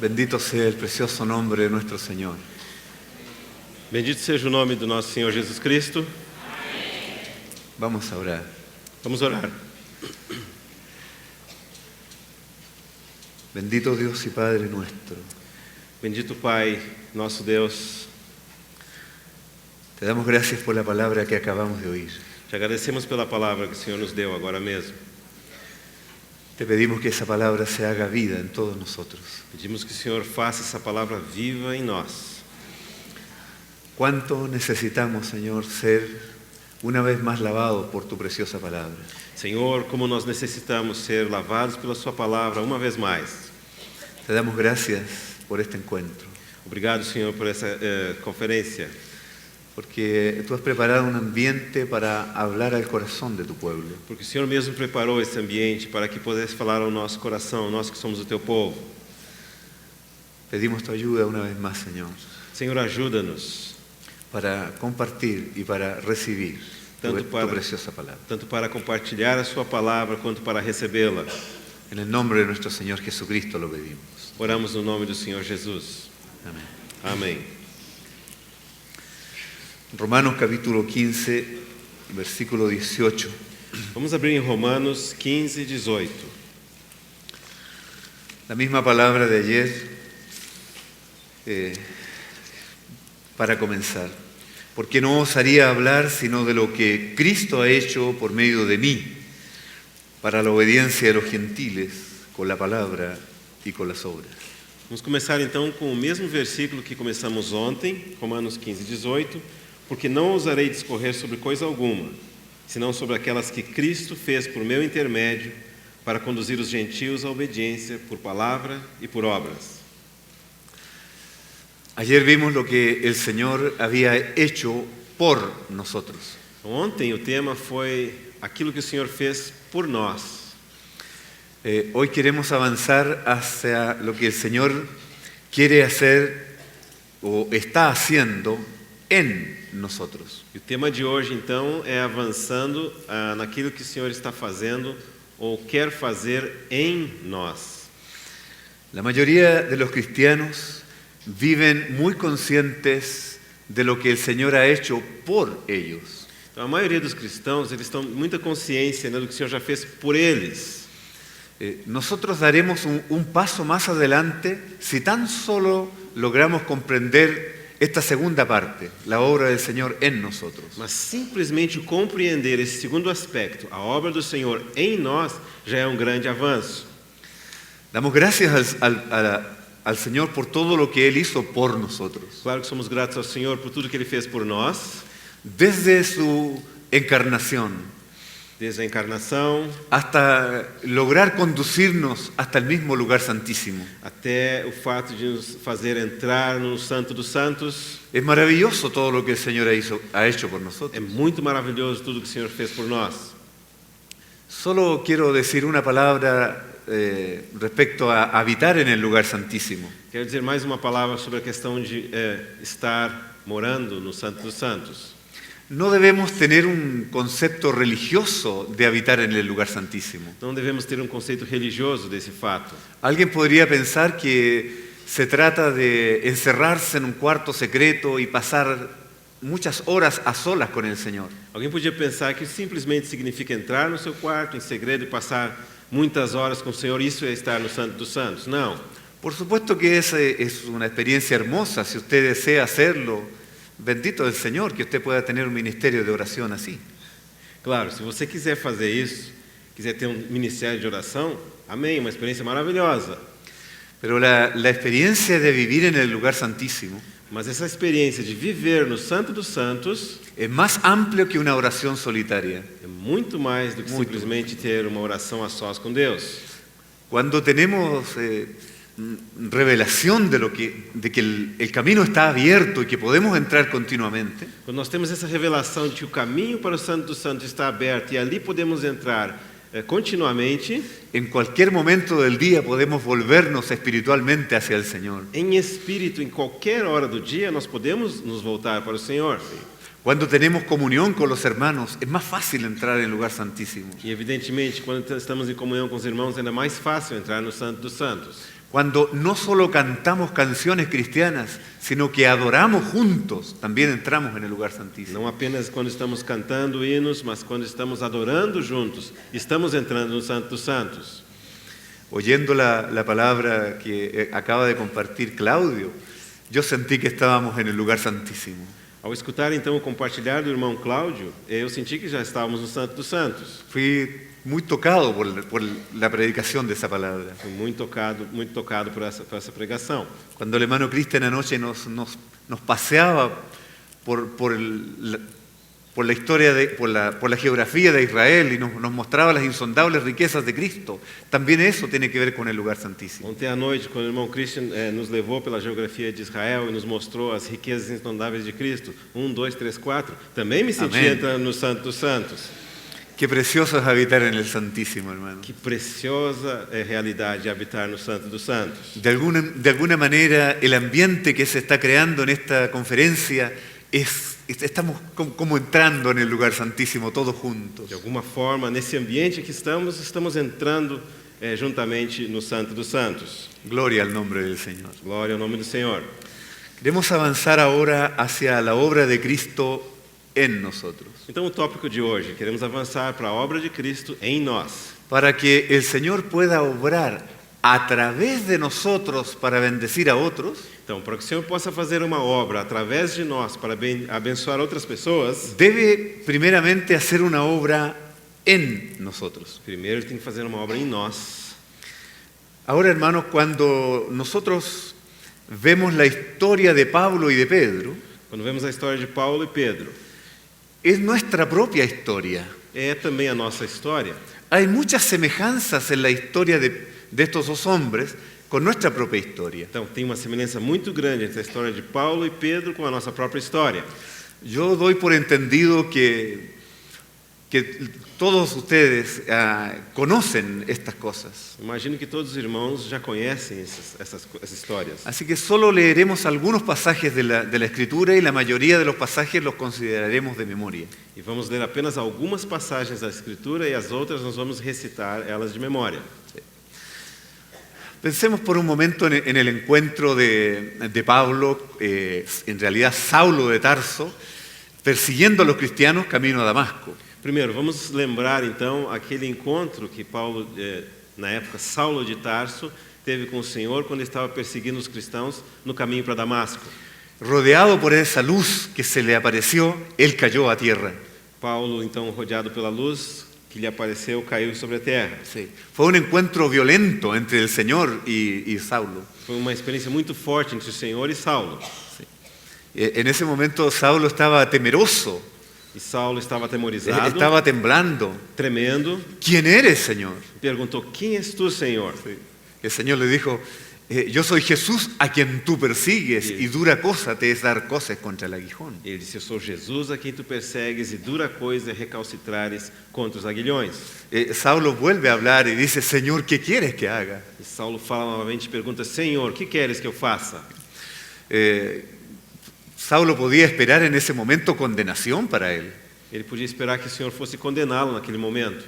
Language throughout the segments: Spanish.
Bendito sea el precioso nombre de nuestro Señor. Bendito seja o nome do nosso Senhor Jesus Cristo. Vamos a orar. Vamos orar. Bendito Dios y Padre nuestro, Bendito Pai, nosso Deus, te damos gracias por la palabra que acabamos de oír. te agradecemos pela palavra que o Senhor nos deu agora mesmo. Te pedimos que esa palabra se haga vida en todos nosotros. Pedimos que o Senhor faça essa palavra viva em nós. ¿Cuánto necesitamos, Señor, ser una vez más lavados por tu preciosa palabra? Senhor, como nós necessitamos ser lavados pela Sua palavra uma vez mais. Te damos gracias por este encuentro, Obrigado, Senhor, por essa conferência, porque tú has preparado un ambiente para hablar al corazón de tu pueblo. porque o Senhor mesmo preparou esse ambiente para que pudesse falar ao nosso coração, nós que somos o Teu povo. Pedimos tu ayuda una vez más, Señor, Senhor, ajuda-nos, para compartir y para recibir tu preciosa palabra. tanto para compartilhar a Sua palavra quanto para recebê-la. En el nombre de nuestro Señor Jesucristo lo pedimos. Oramos no nome do Senhor Jesus. Amén. Amém. Romanos capítulo 15, versículo 18. Vamos abrir em Romanos 15, 18. La misma palabra de ayer para comenzar. Porque no osaría hablar sino de lo que Cristo ha hecho por medio de mí, para la obediencia de los gentiles, con la palabra y con las obras. Vamos começar então com o mesmo versículo que começamos ontem, Romanos 15, 18. Porque não ousarei discorrer sobre coisa alguma, senão sobre aquelas que Cristo fez por meu intermédio, para conduzir os gentios à obediência por palavra e por obras. Ayer vimos lo que el Señor había hecho por nosotros. Ontem o tema foi aquilo que o Senhor fez por nós. Hoy queremos avanzar hacia lo que el Señor quiere hacer o está haciendo en nosotros. E o tema de hoje então é avançando naquilo que o Senhor está fazendo ou quer fazer em nós. La mayoría de los cristianos viven muy conscientes de lo que el Señor ha hecho por ellos. Então, a maioria dos cristãos eles estão com muita consciência, né, do que o Senhor já fez por eles. Nosotros daremos un paso más adelante si tan solo logramos comprender esta segunda parte, la obra del Señor en nosotros. Mas simplesmente compreender esse segundo aspecto, a obra do Senhor em nós, já é um grande avanço. Damos gracias al Señor por todo lo que Él hizo por nosotros. Claro que somos gratos ao Senhor por tudo que Ele fez por nós, Desde su encarnación desde a encarnação hasta lograr conducirnos hasta el mismo lugar santísimo. até o fato de nos fazer entrar no Santo dos Santos. Es maravilloso todo lo que el Señor ha hecho por É nosotros. muito maravilhoso tudo que o Senhor fez por nós. Solo quiero decir una palabra respecto a habitar en el lugar santísimo. Quero dizer mais uma palavra sobre a questão de estar morando no Santo dos Santos. No debemos tener un concepto religioso de habitar en el lugar santísimo. Não devemos ter um conceito religioso desse fato. Alguien podría pensar que se trata de encerrarse en un cuarto secreto y pasar muchas horas a solas con el Señor. Alguém podia pensar que simplesmente significa entrar no seu quarto em segredo e passar muitas horas com o Senhor, isso é estar no Santo dos Santos. Não. Por supuesto que esa es una experiencia hermosa, si usted desea hacerlo. Bendito el Señor que usted pueda tener un ministerio de oración así. Claro, se você quiser fazer isso, quiser ter um ministério de oração, amém, uma experiência maravilhosa. Pero la experiencia de vivir en el lugar santísimo Mas essa experiência de viver no Santo dos Santos es más amplio que una oración solitaria. é muito mais do que simplesmente ter uma oração a sós com Deus. Cuando tenemos revelación de que el camino está abierto y que podemos entrar continuamente, Quando nós temos essa revelação de que o caminho para o Santo dos Santos está aberto e ali podemos entrar continuamente, en cualquier momento del día podemos volvernos espiritualmente hacia el Señor. em espírito, em qualquer hora do dia, nós podemos nos voltar para o Senhor. Cuando tenemos comunión con los hermanos, es más fácil entrar en el lugar santísimo. E evidentemente, quando estamos em comunhão com os irmãos, é ainda mais fácil entrar no Santo dos Santos. Cuando no solo cantamos canciones cristianas, sino que adoramos juntos, también entramos en el lugar santísimo. Não apenas quando estamos cantando hinos, mas quando estamos adorando juntos, estamos entrando no Santo dos Santos. Oyendo la palabra que acaba de compartir Claudio, yo sentí que estábamos en el lugar santísimo. Ao escutar então o compartilhar do irmão Cláudio, eu senti que já estávamos no Santo dos Santos. Fui muy tocado por la predicación de esa palabra. Fui muito tocado por essa pregação. Cuando el hermano Cristian anoche nos paseaba por la historia, por la geografía de Israel y nos mostraba las insondables riquezas de Cristo, también eso tiene que ver con el lugar santísimo. Ontem à noite, quando o irmão Christian nos levou pela geografia de Israel e nos mostrou as riquezas insondáveis de Cristo, 1, 2, 3, 4, também me senti Amém. entrando no Santo dos Santos. Qué precioso es habitar en el Santísimo, hermano. Que preciosa realidade habitar no Santo dos Santos. De alguna manera, el ambiente que se está creando en esta conferencia estamos como entrando en el lugar santísimo todos juntos. De alguma forma, nesse ambiente que estamos entrando juntamente no Santo dos Santos. Gloria al nombre del Señor. Glória ao nome do Senhor. Queremos avanzar ahora hacia la obra de Cristo en nosotros, Então, o tópico de hoje, queremos avançar para a obra de Cristo em nós, para que el Señor pueda obrar a través de nosotros para bendecir a otros. Então, para que o Senhor possa fazer uma obra através de nós para abençoar outras pessoas, Debe primeramente hacer una obra en nosotros. primeiro Ele tem que fazer uma obra em nós. Ahora, hermanos, cuando nosotros vemos la historia de Pablo y de Pedro, Quando vemos a história de Paulo e Pedro, es nuestra propia historia. é também a nossa história. Hay muchas semejanzas en la historia de estos dos hombres con nuestra propia historia. Então, tem uma semelhança muito grande entre a história de Paulo e Pedro com a nossa própria história. Yo doy por entendido que todos ustedes conocen estas cosas. Imagino que todos os irmãos já conhecem essas histórias. Así que solo leeremos algunos pasajes de la Escritura y la mayoría de los pasajes los consideraremos de memoria. E vamos ler apenas algumas passagens da Escritura e as outras nós vamos recitar elas de memória. Pensemos por un momento en el encuentro de Pablo, en realidad Saulo de Tarso, persiguiendo a los cristianos camino a Damasco. Primeiro, vamos lembrar então aquele encontro que Paulo, na época Saulo de Tarso, teve com o Senhor quando estava perseguindo os cristãos no caminho para Damasco. Rodeado por esa luz que se le apareció, él cayó a tierra. Paulo, então, rodeado pela luz que lhe apareceu, caiu sobre a terra. Sí. Fue un encuentro violento entre el Señor y Saulo. Foi uma experiência muito forte entre o Senhor e Saulo. En ese momento Saulo estaba temeroso, E Saulo estava atemorizado, estaba temblando. tremendo, ¿Quién eres, Señor? perguntou: "Quem és tu, Senhor?" El Señor le dijo, yo soy Jesús a quien tú persigues y dura cosa te es dar cosas contra el aguijón. Ele disse: "Eu sou Jesus a quem tu persegues e dura coisa é recalcitrares contra os aguilhões." Saulo vuelve a hablar y dice, Señor, ¿qué quieres que haga? E Saulo fala novamente e pergunta: "Senhor, o que queres que eu faça?" Saulo podía esperar en ese momento condenación para él. Ele podia esperar que o Senhor fosse condená-lo naquele momento.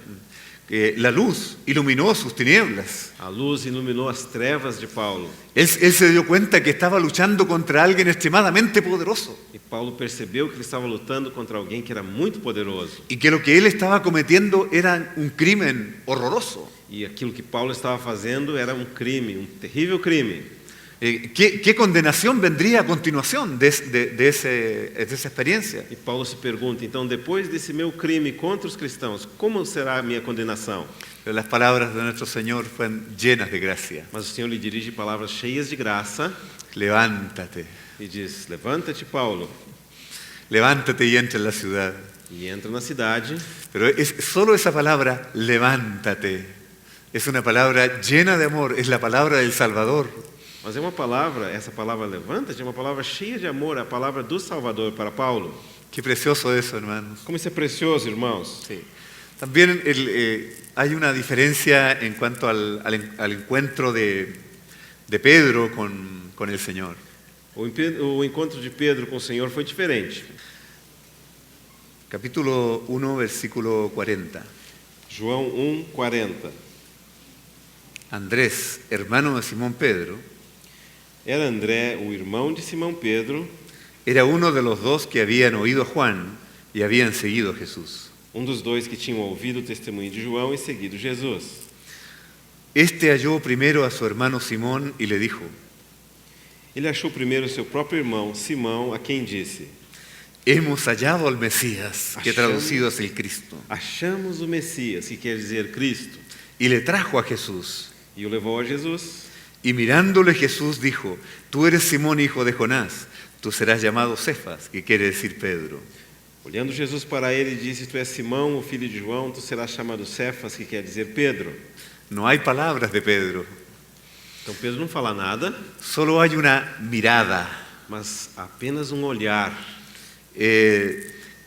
La luz iluminó sus tinieblas. A luz iluminou as trevas de Paulo. Él se dio cuenta que estaba luchando contra alguien extremadamente poderoso E Paulo percebeu que ele estava lutando contra alguém que era muito poderoso. y que lo que él estaba cometiendo era un crimen horroroso. E aquilo que Paulo estaba fazendo era um crime, um terrível crime. ¿Qué condenación vendría a continuación de esa experiencia? E Paulo se pergunta: então, depois desse meu crime contra os cristãos, como será a minha condenação? Pero las palabras de nuestro Señor fueron llenas de gracia. Mas o Senhor lhe dirige palavras cheias de graça Levántate, e diz: "Levanta-te, Paulo", levántate y entra en la ciudad. e entra na cidade. Pero solo esa palabra, levántate, es una palabra llena de amor, es la palabra del Salvador. Mas é uma palavra, essa palavra levanta-te, é uma palavra cheia de amor, é a palavra do Salvador para Paulo. Qué precioso eso, hermanos. Como isso é precioso, irmãos. Sí. También hay una diferencia en cuanto al encuentro de Pedro con el Señor. O encontro de Pedro com o Senhor foi diferente. Capítulo 1, versículo 40. João 1:40. Andrés, hermano de Simón Pedro, Era André, o irmão de Simão Pedro, era uno de los dos que habían oído a Juan y habían seguido a Jesús. dos dois que tinham ouvido o testemunho de João e seguido Jesus. Este halló primero a su hermano Simón y le dijo: Ele achou primeiro seu próprio irmão, Simão, a quem disse: hemos hallado al Mesías, que traducido es el Cristo. Achamos o Messias, que quer dizer Cristo. Y le trajo a Jesús. E o levou a Jesus. Y mirándole Jesús dijo: tú eres Simón, hijo de Jonás, tú serás llamado Cefas, que quiere decir Pedro. Olhando Jesus para ele, disse: Tu és Simão, o filho de João, tu serás chamado Cefas, que quer dizer Pedro. No hay palabras de Pedro, Então Pedro não fala nada, solo hay una mirada. mas apenas olhar.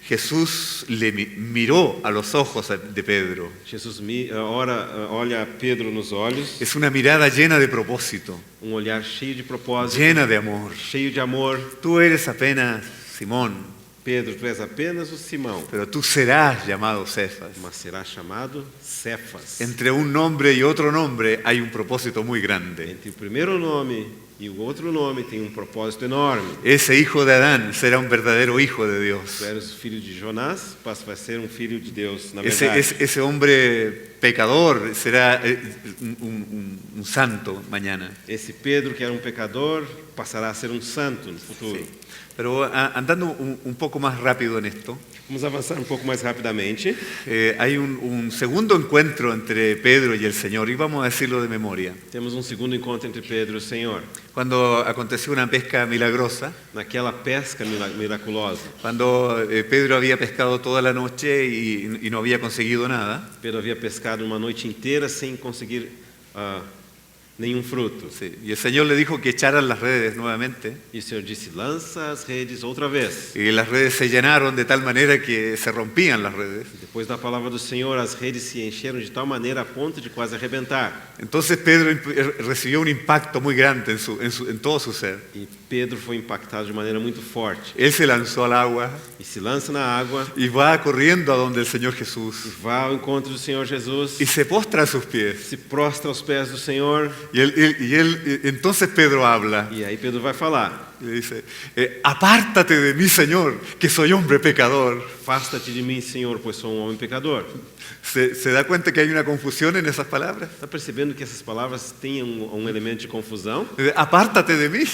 Jesús le miró a los ojos de Pedro. Jesus olha Pedro nos olhos, Es una mirada llena de propósito, olhar cheio de propósito, llena de amor. cheio de amor. Tú eres apenas Simón, Pedro, tu és apenas o Simão, pero tú serás llamado Cefas. mas serás chamado Cefas. Entre un nombre y otro nombre hay un propósito muy grande. Entre o primeiro nome e o outro nome tem propósito enorme. Ese hijo de Adán será un verdadero hijo de Dios. Tu eres o filho de Jonás, vai ser filho de Deus, na verdade. Ese hombre pecador será un santo mañana. Esse Pedro, que era pecador, passará a ser santo no futuro. Sí. Pero andando un poco más rápido en esto, Vamos avançar pouco mais rapidamente. hay un segundo encuentro entre Pedro y el Señor, y vamos a decirlo de memoria. Temos segundo encontro entre Pedro e o Senhor. Cuando aconteció una pesca milagrosa, Naquela pesca miraculosa. cuando Pedro había pescado toda la noche y no había conseguido nada, Pedro havia pescado uma noite inteira sem conseguir nenhum fruto. sí, y el Señor le dijo que echaran las redes nuevamente, E o Senhor disse: lança as redes outra vez. y las redes se llenaron de tal manera que se rompían las redes. Depois da palavra do Senhor, as redes se encheram de tal maneira a ponto de quase arrebentar. Entonces Pedro recibió un impacto muy grande en todo su ser. E Pedro foi impactado de maneira muito forte. Él se lanzó al agua E se lança na água, y va corriendo a donde el Señor Jesús vai ao encontro do Senhor Jesus, y se postra a sus pies. se prostra aos pés do Senhor. Entonces Pedro habla E aí Pedro vai falar: y le dice: apártate de mí, Señor, que soy hombre pecador. afasta-te de mim, Senhor, pois sou homem pecador. ¿Se da cuenta que hay una confusión en esas palabras? Está percebendo que essas palavras têm elemento de confusão? Apártate de mí.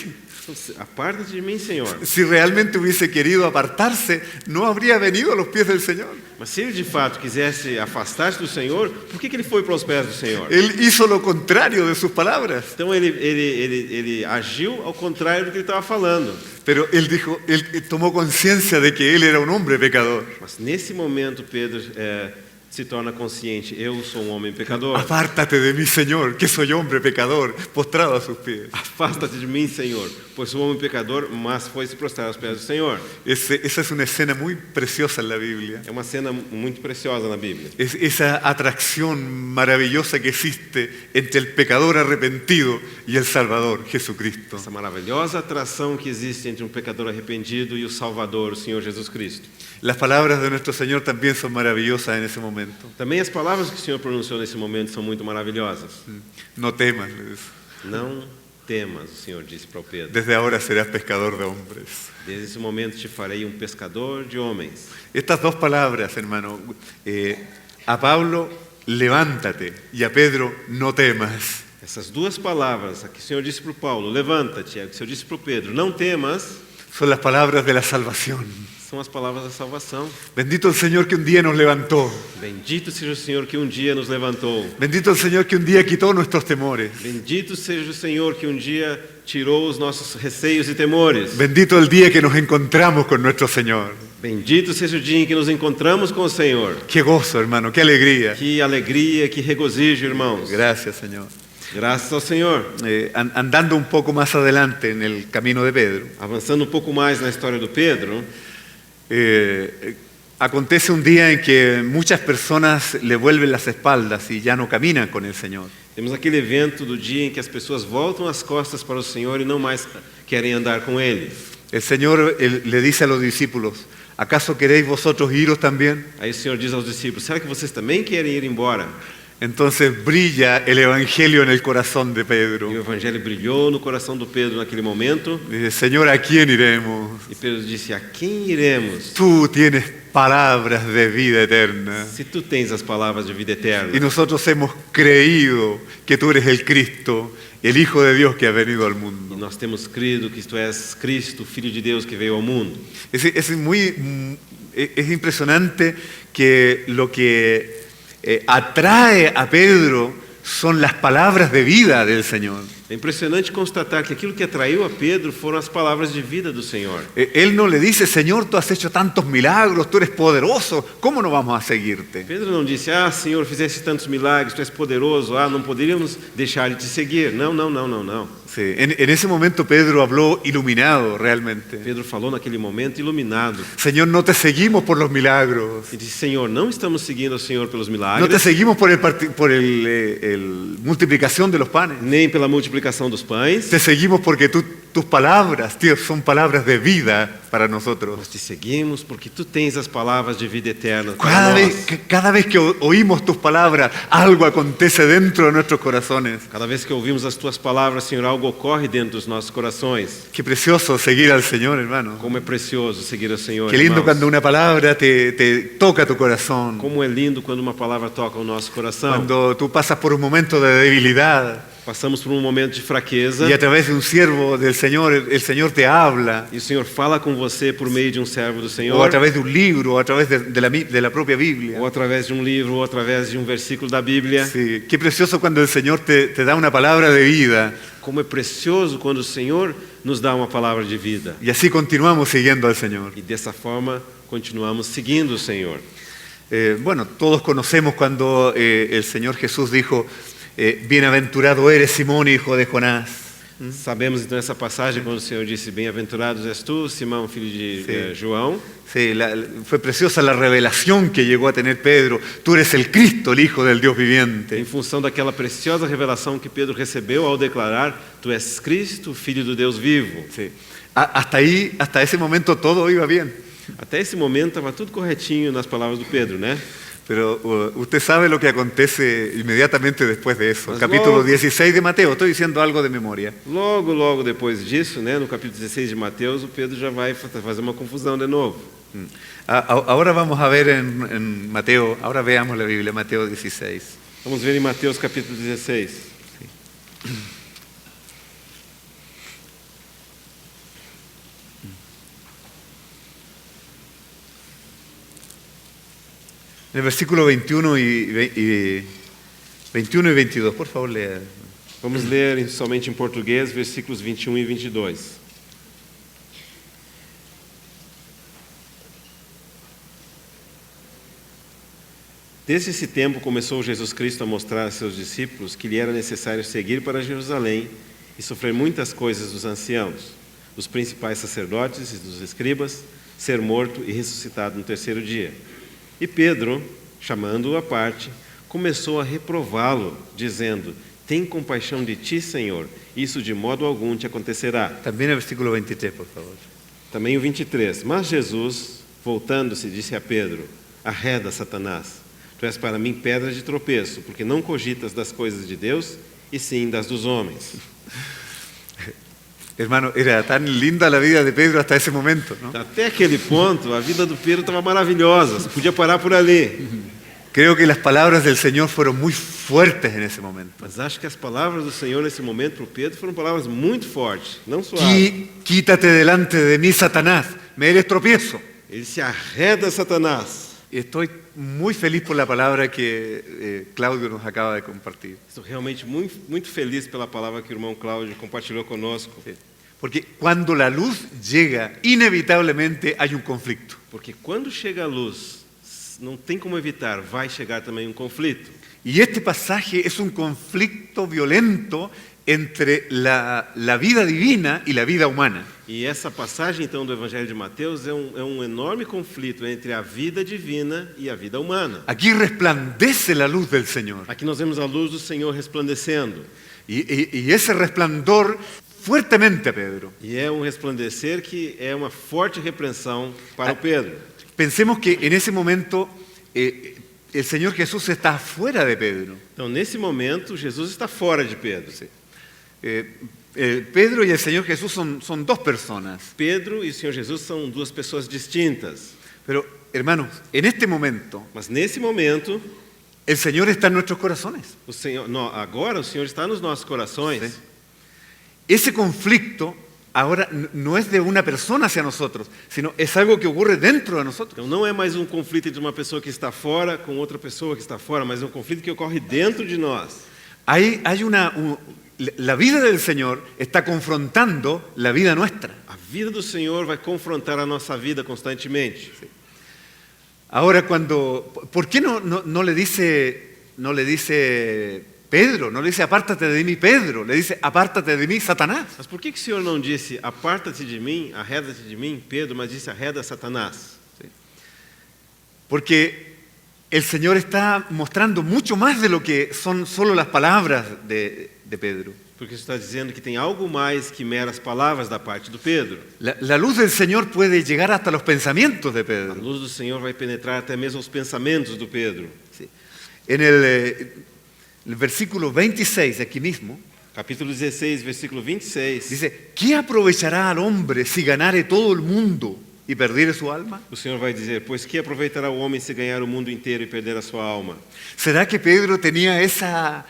Aparta-te de mim, Senhor. Si realmente hubiese querido apartarse, no habría venido a los pies del Señor. Mas se ele de fato quisesse afastar-se do Senhor, por que ele foi para os pés do Senhor? Él hizo lo contrario de sus palabras. Então ele agiu ao contrário do que ele estava falando. Pero él tomó conciencia de que él era un hombre pecador. Mas nesse momento Pedro se torna consciente: eu sou homem pecador. Apártate de mí, Señor, que soy hombre pecador, postrado a sus pies. Afasta-te de mim, Senhor, pois sou homem pecador, mas foi se prostrar aos pés do Senhor. Esa es una escena muy preciosa en la Biblia. É uma cena muito preciosa na Bíblia. Es esa atracción maravillosa que existe entre el pecador arrepentido y el Salvador, Jesucristo. Essa maravilhosa atração que existe entre pecador arrependido e o Salvador, o Senhor Jesus Cristo. Las palabras de nuestro Señor también son maravillosas en ese momento. Também as palavras que o Senhor pronunciou nesse momento são muito maravilhosas. No temas, le dice. Não temas, o Senhor disse para o Pedro. Desde ahora serás pescador de hombres. Desde esse momento te farei pescador de homens. Estas dos palabras, hermano, a Pablo, levántate, y a Pedro, no temas. Essas duas palavras, que o Senhor disse para o Paulo: levanta-te, que o Senhor disse para o Pedro: não temas, Son las palabras de la salvación. são as palavras da salvação. Bendito el Señor que un día nos levantó. Bendito seja o Senhor que dia nos levantou. Bendito el Señor que un día quitó nuestros temores. Bendito seja o Senhor que dia tirou os nossos receios e temores. Bendito el día que nos encontramos con nuestro Señor. Bendito seja o dia em que nos encontramos com o Senhor. Qué gozo, hermano, qué alegría. Que alegria, que regozijo, irmãos. Gracias, Señor. Graças ao Senhor. Andando un poco más adelante en el camino de Pedro, Avançando pouco mais na história do Pedro, acontece un día en que muchas personas le vuelven las espaldas y ya no caminan con el Señor. temos aquele evento do dia em que as pessoas voltam as costas para o Senhor e não mais querem andar com Ele. El Señor le dice a los discípulos: ¿acaso queréis vosotros iros también? Aí o Senhor diz aos discípulos: será que vocês também querem ir embora? Entonces brilla el Evangelio en el corazón de E Pedro. o evangelho brilhou no coração do Pedro naquele momento. Dice, Señor, ¿a quién iremos? E Pedro disse: a quem iremos? Tú tienes palabras de vida eterna. Se tu tens as palavras de vida Y eterna. nosotros hemos creído que tú eres el Cristo, el Hijo de Dios que ha venido al E mundo. nós temos crido que tu és Cristo, Filho de Deus que veio ao mundo. Es impresionante que lo que atrae a Pedro son las palabras de vida del Señor. É impressionante constatar que aquilo que atraiu a Pedro foram as palavras de vida do Senhor. Él no le dice, Señor, tú has hecho tantos milagros, tú eres poderoso, ¿cómo no vamos a seguirte? Pedro não disse: ah, Senhor, fizeste tantos milagres, tu és poderoso, ah, não poderíamos deixar de te seguir. Não, não, não, não, não. Sí, en ese momento Pedro habló iluminado realmente. Pedro falou naquele momento iluminado. Señor, no te seguimos por los milagros, E disse: Senhor, não estamos seguindo ao Senhor pelos no te milagres, seguimos por el multiplicación de los panes. nem pela multiplicação dos pães. Te seguimos porque tus palabras, tío, son palabras de vida para nosotros. Nós te seguimos porque tu tens as palavras de vida eterna para Cada nós. vez que oímos tus palabras, algo acontece dentro de nuestros corazones. Cada vez que ouvimos as tuas palavras, Senhor, algo ocorre dentro dos nossos corações. Qué precioso seguir al Señor, hermano. Como é precioso seguir ao Senhor, Qué lindo irmãos. cuando una palabra te toca tu corazón. Como é lindo quando uma palavra toca o nosso coração. Cuando tú pasas por un momento de debilidad Passamos por um momento de fraqueza y a través de un siervo del Señor, el Señor te habla. e o Senhor fala com você por meio de um servo do O a Senhor, través de un libro, o a través de la propia Biblia. ou através de um livro, ou através de um versículo da Bíblia. Sí, qué precioso cuando el Señor te da una palabra de vida Como é precioso quando o Senhor nos dá uma palavra de vida. y así continuamos siguiendo al Señor. E dessa forma continuamos seguindo o Senhor. Bueno, todos conocemos cuando el Señor Jesús dijo, bienaventurado eres Simón, hijo de Jonás. Sabemos então essa passagem quando o Senhor disse: bem-aventurado és tu, Simão, filho de Sim. João. Sí, fue preciosa la revelación que llegó a tener Pedro. Tú eres el Cristo, el Hijo del Dios Em viviente. função daquela preciosa revelação que Pedro recebeu ao declarar: tu és Cristo, filho do Deus vivo. Sí. Hasta ese momento todo iba bien. Até esse momento estava tudo corretinho nas palavras do Pedro, né? Pero usted sabe lo que acontece inmediatamente después de eso. Mas Capítulo luego- 16 de Mateo, estoy diciendo algo de memoria. Logo depois disso, né, no capítulo 16 de Mateus, o Pedro já vai fazer uma confusão de novo. Ahora vamos a ver en Mateo, ahora veamos la Biblia, Mateo 16. Vamos ver em Mateus capítulo 16. En el versículo 21 y 22, por favor, lea. Vamos ler somente em português, versículos 21 e 22. Desde esse tempo começou Jesus Cristo a mostrar a seus discípulos que lhe era necessário seguir para Jerusalém e sofrer muitas coisas dos anciãos, dos principais sacerdotes e dos escribas, ser morto e ressuscitado no terceiro dia. E Pedro, chamando-o à parte, começou a reprová-lo, dizendo: tem compaixão de ti, Senhor, isso de modo algum te acontecerá. También el versículo 23, por favor. Também o 23. Mas Jesus, voltando-se, disse a Pedro: arreda, Satanás, tu és para mim pedra de tropeço, porque não cogitas das coisas de Deus, e sim das dos homens. Hermano, era tan linda la vida de Pedro hasta ese momento, ¿no? Até aquele ponto, a vida do Pedro estava maravilhosa, você podia parar por ali. Creo que las palabras del Señor fueron muy fuertes en ese momento. Mas acho que as palavras do Senhor nesse momento para o Pedro foram palavras muito fortes, não suaves. Quítate delante de mí, Satanás, me eres tropiezo. Ele se arreda, Satanás. Estoy muy feliz por la palabra que Claudio nos acaba de compartir. Estou realmente muito feliz pela palavra que o irmão Cláudio compartilhou conosco. Sí. Porque cuando la luz llega, inevitablemente hay un conflicto. Porque quando chega a luz, não tem como evitar, vai chegar também um conflito. Y este pasaje es un conflicto violento entre la vida divina y la vida humana. E essa passagem, então, do Evangelho de Mateus é um enorme conflito entre a vida divina e a vida humana. Aquí resplandece la luz del Señor. Aqui nós vemos a luz do Senhor resplandecendo. Y ese resplandor fuertemente a Pedro. E é um resplandecer que é uma forte repreensão para o Pedro. Pensemos que en ese momento el Señor Jesús está fuera de Pedro. Então, nesse momento, Jesus está fora de Pedro. Pedro y el Señor Jesús son dos personas. Pedro e o Senhor Jesus são duas pessoas distintas. Pero, hermanos, en este momento, Mas nesse momento, el Señor está en nuestros corazones. agora o Senhor está nos nossos corações. Sí. Ese conflicto ahora no es de una persona hacia nosotros, sino es algo que ocurre dentro de nosotros. Então não é mais um conflito de uma pessoa que está fora com outra pessoa que está fora, mas é um conflito que ocorre dentro de nós. La vida del Señor está confrontando la vida nuestra. A vida do Senhor vai confrontar a nossa vida constantemente. Ahora, ¿por qué no le dice Pedro? No le dice apártate de mí, Pedro. Le dice apártate de mí, Satanás. Mas por que o Senhor não disse aparta-te de mim, arreda-te de mim, Pedro, mas disse arreda Satanás? Porque el Señor está mostrando mucho más de lo que son solo las palabras de Pedro. Porque está dizendo que tem algo mais que meras palavras da parte do Pedro. La luz del Señor puede llegar hasta los pensamientos de A Pedro. luz do Senhor vai penetrar até mesmo os pensamentos do Pedro. Sí. En el versículo 26, aquí mismo, Capítulo 16, versículo 26. dice, ¿qué aprovechará al hombre si ganare todo el mundo y perdiere su alma? O Senhor vai dizer, pois que aproveitará o homem se ganhar o mundo inteiro e perder a sua alma? ¿Será que Pedro tenía esa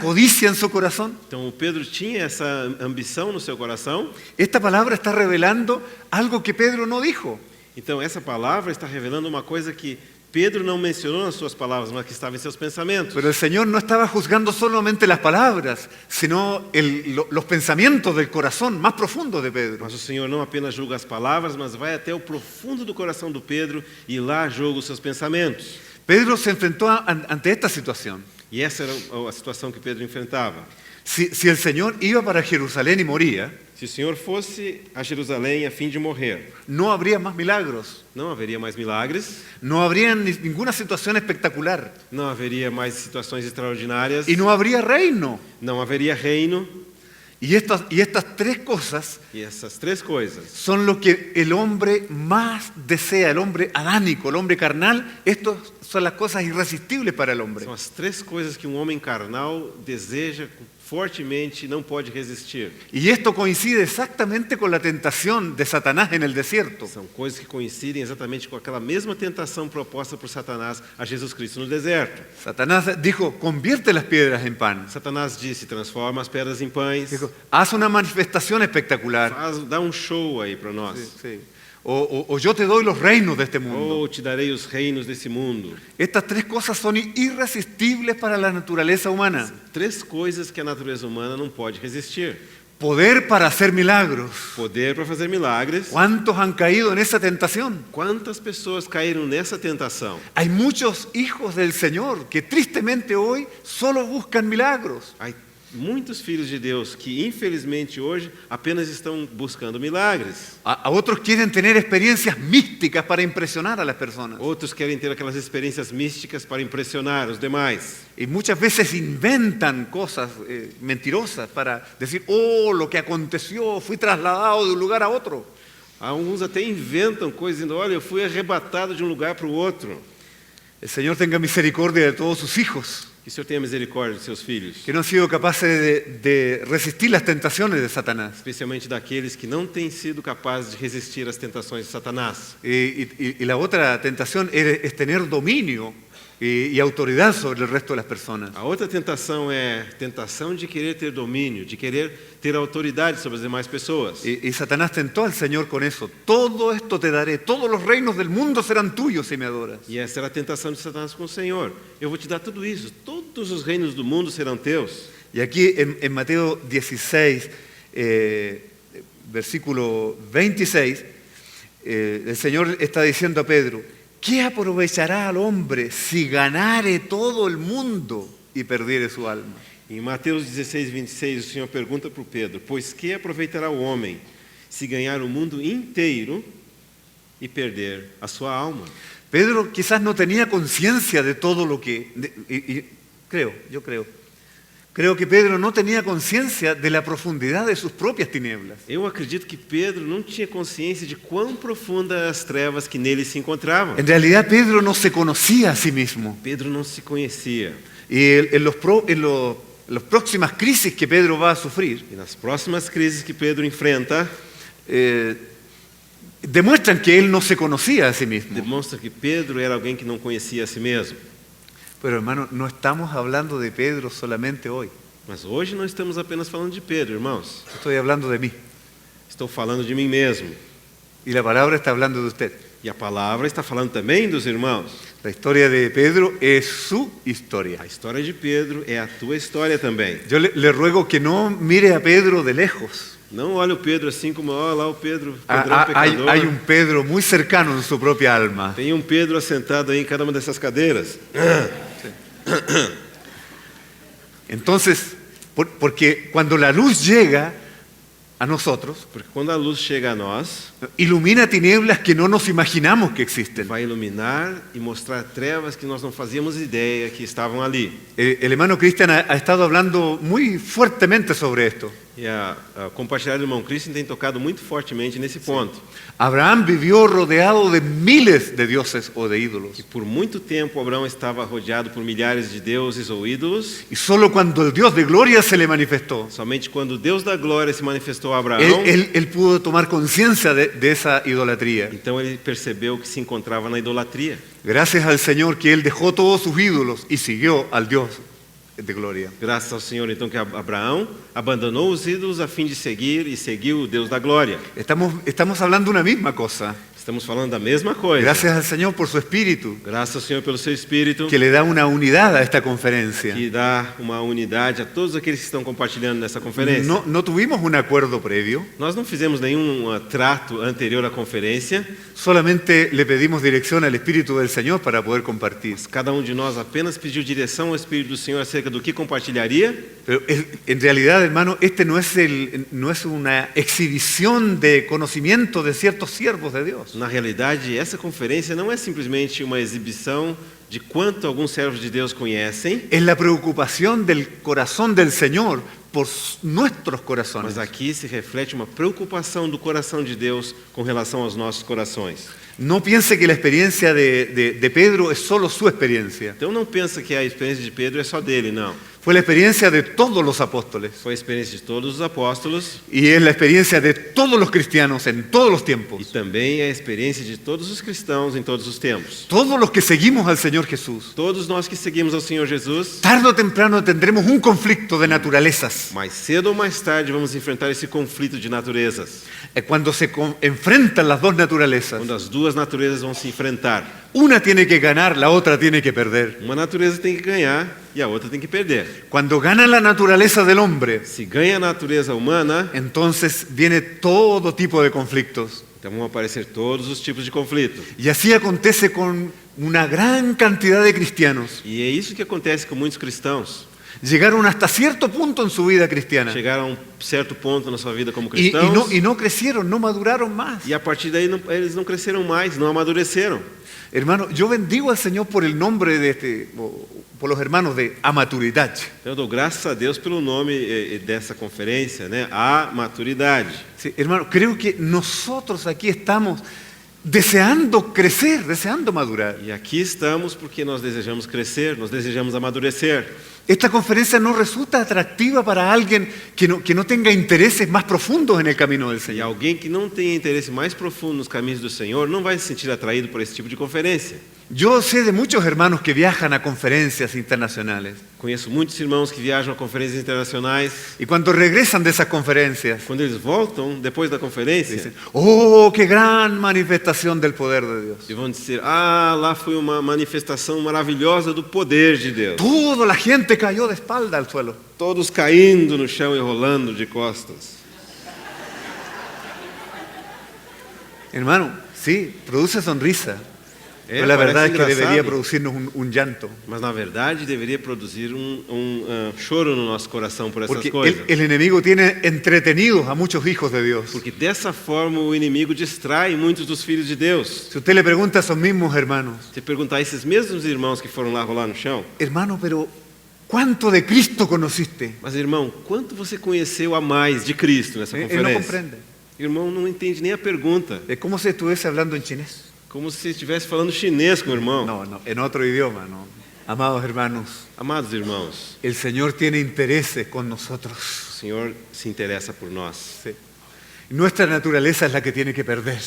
codicia en su corazón? Então o Pedro tinha essa ambição no seu coração. Esta palabra está revelando algo que Pedro no dijo. Então essa palavra está revelando uma coisa que Pedro não mencionou nas suas palavras, mas que estava em seus pensamentos. Pero el Señor no estaba juzgando solamente las palabras, sino los pensamientos del corazón más profundo de Pedro. Mas o Senhor não apenas julga as palavras, mas vai até o profundo do coração do Pedro e lá julga os seus pensamentos. Pedro se enfrentó ante esta situación. E essa era a situação que Pedro enfrentava. Si el Señor iba para Jerusalén y moría, Se o Senhor fosse a Jerusalém a fim de morrer, no habría más milagros, não haveria mais milagres, no habría ninguna situación espectacular não haveria mais situações extraordinárias, y no habría reino. não haveria reino. Y estas tres cosas E essas três coisas son lo que el hombre más desea, el hombre adánico, el hombre carnal. Estas son las cosas irresistibles para el hombre. são as três coisas que um homem carnal deseja fortemente e não pode resistir. Y esto coincide exactamente con la tentación de Satanás en el desierto. São coisas que coincidem exatamente com aquela mesma tentação proposta por Satanás a Jesus Cristo no deserto. Satanás dijo, convierte las piedras en pan. Satanás disse, transforma as pedras em pães, Dijo, haz una manifestación espectacular. dá um show aí para nós. Sí. O yo te doy los reinos de este mundo. Ou te darei os reinos desse mundo. Estas tres cosas son irresistibles para la naturaleza humana. Três coisas que a natureza humana não pode resistir. Poder para hacer milagros. Poder para fazer milagres. ¿Cuántos han caído en esa tentación? Quantas pessoas caíram nessa tentação? Hay muchos hijos del Señor que tristemente hoy solo buscan milagros. Há muitos filhos de Deus que, infelizmente, hoje apenas estão buscando milagres. A otros quieren tener experiencias místicas para impresionar a las personas. Outros querem ter aquelas experiências místicas para impressionar os demais. Y muchas veces inventan cosas mentirosas para decir, oh, lo que aconteció, fui trasladado de un lugar a otro. Alguns até inventam coisas, dizendo, olha, eu fui arrebatado de um lugar para o outro. El Señor tenga misericordia de todos sus hijos, Que o Senhor tenha misericórdia dos seus filhos, que no han sido capaces de resistir las tentaciones de Satanás. especialmente daqueles que não têm sido capazes de resistir às tentações de Satanás. Y la otra tentación es tener dominio y autoridad sobre el resto de las personas. A outra tentação é tentação de querer ter domínio, de querer ter autoridade sobre as demais pessoas. Y Satanás tentó al Señor con eso. Todo esto te daré, todos los reinos del mundo serán tuyos si me adoras. E essa era a tentação de Satanás com o Senhor. Eu vou te dar tudo isso, todos os reinos do mundo serão teus. Y aquí en Mateo 16, versículo 26, el Señor está diciendo a Pedro, ¿qué aprovechará al hombre si ganare todo el mundo y perdiere su alma? Em Mateus 16, 26, o Senhor pergunta para o Pedro, pois que aproveitará o homem se ganhar o mundo inteiro e perder a sua alma? Pedro quizás no tenía conciencia de todo lo que, yo creo Creo que Pedro no tenía conciencia de la profundidad de sus propias tinieblas. Eu acredito que Pedro não tinha consciência de quão profundas as trevas que nele se encontravam. En realidad Pedro no se conocía a sí mismo. Pedro não se conhecia. Y en las próximas crisis que Pedro va a sufrir, E nas próximas crises que Pedro enfrenta, demuestran que él no se conocía a sí mismo. demonstra que Pedro era alguém que não conhecia a si mesmo. Pero hermano, no estamos hablando de Pedro solamente hoy. Mas hoje não estamos apenas falando de Pedro, irmãos. Estoy hablando de mí. Estou falando de mim mesmo. Y la palabra está hablando de usted. E a palavra está falando também dos irmãos. La historia de Pedro es su historia. A história de Pedro é a tua história também. Yo le ruego que no mire a Pedro de lejos. Não olha o Pedro assim como, olha lá o Pedro, padrão Hay pecador. un Pedro muy cercano en su propia alma. Tem um Pedro assentado aí em cada uma dessas cadeiras. Entonces, porque cuando la luz llega a nosotros, Porque quando a luz chega a nós, ilumina tinieblas que no nos imaginamos que existen. vai iluminar e mostrar trevas que nós não fazíamos ideia que estavam ali. El hermano Cristian ha estado hablando muy fuertemente sobre esto. E a compartilhar do irmão Cristian tem tocado muito fortemente nesse ponto. Abraham vivió rodeado de miles de dioses o de ídolos. Que por muito tempo Abraão estava rodeado por milhares de deuses ou ídolos. Y solo cuando el Dios de gloria se le manifestó, Somente quando o Deus da glória se manifestou a Abraão, él pudo tomar conciencia de esa idolatría. então ele percebeu que se encontrava na idolatria. Gracias al Señor que él dejó todos sus ídolos y siguió al Dios de gloria. Graças ao Senhor, então, que Abraão abandonou os ídolos a fim de seguir e seguiu o Deus da glória. Estamos hablando una misma cosa. Estamos falando da mesma coisa. Gracias al Señor por su espíritu, Graças ao Senhor pelo seu Espírito, que le da una unidad a esta conferencia. que dá uma unidade a todos aqueles que estão compartilhando nessa conferência. No tuvimos un acuerdo previo, Nós não fizemos nenhum trato anterior à conferência. solamente le pedimos dirección al Espíritu del Señor para poder compartir. Cada um de nós apenas pediu direção ao Espírito do Senhor acerca do que compartilharia. Pero en realidad, hermano, este no es una exhibición de conocimiento de ciertos siervos de Dios. Na realidade, essa conferência não é simplesmente uma exibição de quanto alguns servos de Deus conhecem, Es la preocupación del corazón del Señor por nuestros corazones. mas aqui se reflete uma preocupação do coração de Deus com relação aos nossos corações. No piense que la experiencia de Pedro es solo su experiencia. Então não pensa que a experiência de Pedro é só dele, não. Fue la experiencia de todos los apóstoles. Foi a experiência de todos os apóstolos Y es la experiencia de todos los cristianos en todos los e tiempos. também é a experiência de todos os cristãos em todos os tempos. Todos los que seguimos al Señor Jesús, Todos nós que seguimos ao Senhor Jesus, tarde o temprano tendremos un conflicto de naturalezas. mais cedo ou mais tarde vamos enfrentar esse conflito de naturezas. Cuando se enfrentan las dos naturalezas, Quando as duas naturezas vão se enfrentar. una tiene que ganar, la otra tiene que perder. Uma natureza tem que ganhar e a outra tem que perder. Cuando gana la naturaleza del hombre, Se ganha a natureza humana, entonces viene todo tipo de conflictos. então vão aparecer todos os tipos de conflito. Y así acontece con una gran cantidad de cristianos. E é isso que acontece com muitos cristãos. Llegaron hasta cierto punto en su vida cristiana Chegaram a um certo ponto na sua vida como y cristãos no crecieron, no maduraron más. e a partir daí eles não cresceram mais, não amadureceram. Hermano, yo bendigo al Señor por el nombre por los hermanos de Amaturidad. Então eu dou graças a Deus pelo nome dessa conferência, né? A maturidade. Sí, hermano, creo que nosotros aquí estamos deseando crecer, deseando madurar. E aqui estamos porque nós desejamos crescer, nós desejamos amadurecer. Esta conferencia no resulta atractiva para alguien que no tenga intereses más profundos en el camino del E Señor. alguém que não tenha interesse mais profundo nos caminhos do Senhor não vai se sentir atraído por esse tipo de conferência. Yo sé de muchos hermanos que viajan a conferencias internacionales Conheço muitos irmãos que viajam a conferências internacionais. y cuando regresan de esas conferencias Quando eles voltam, depois da conferência, dicen, ¡oh, qué gran manifestación del poder de Dios! e vão dizer, lá foi uma manifestação maravilhosa do poder de Deus. Toda la gente cayó de espalda al suelo. Todos caindo no chão e rolando de costas. Hermano, sí, produce sonrisa. É, Pero la parece verdad es que engraçado, debería producirnos un llanto. mas na verdade deveria produzir um choro no nosso coração por essas Porque coisas. el enemigo tiene entretenidos a muchos hijos de Dios. Porque dessa forma o inimigo distrai muitos dos filhos de Deus. Si usted le pregunta a esos mismos hermanos, Se perguntar a esses mesmos irmãos que foram lá rolar no chão, hermano, pero ¿Cuánto de Cristo conociste? Mas, irmão, quanto você conheceu a mais de Cristo nessa Él no conferência? comprende. Irmão, não entende nem a pergunta. Es como si estuviese hablando en chinés. Como se estivesse falando chinês com o irmão. No, no, en otro idioma, no. Amados hermanos, Amados irmãos, el Señor tiene intereses con nosotros. o Senhor se interessa por nós. Sí. Nuestra naturaleza es la que tiene que perder.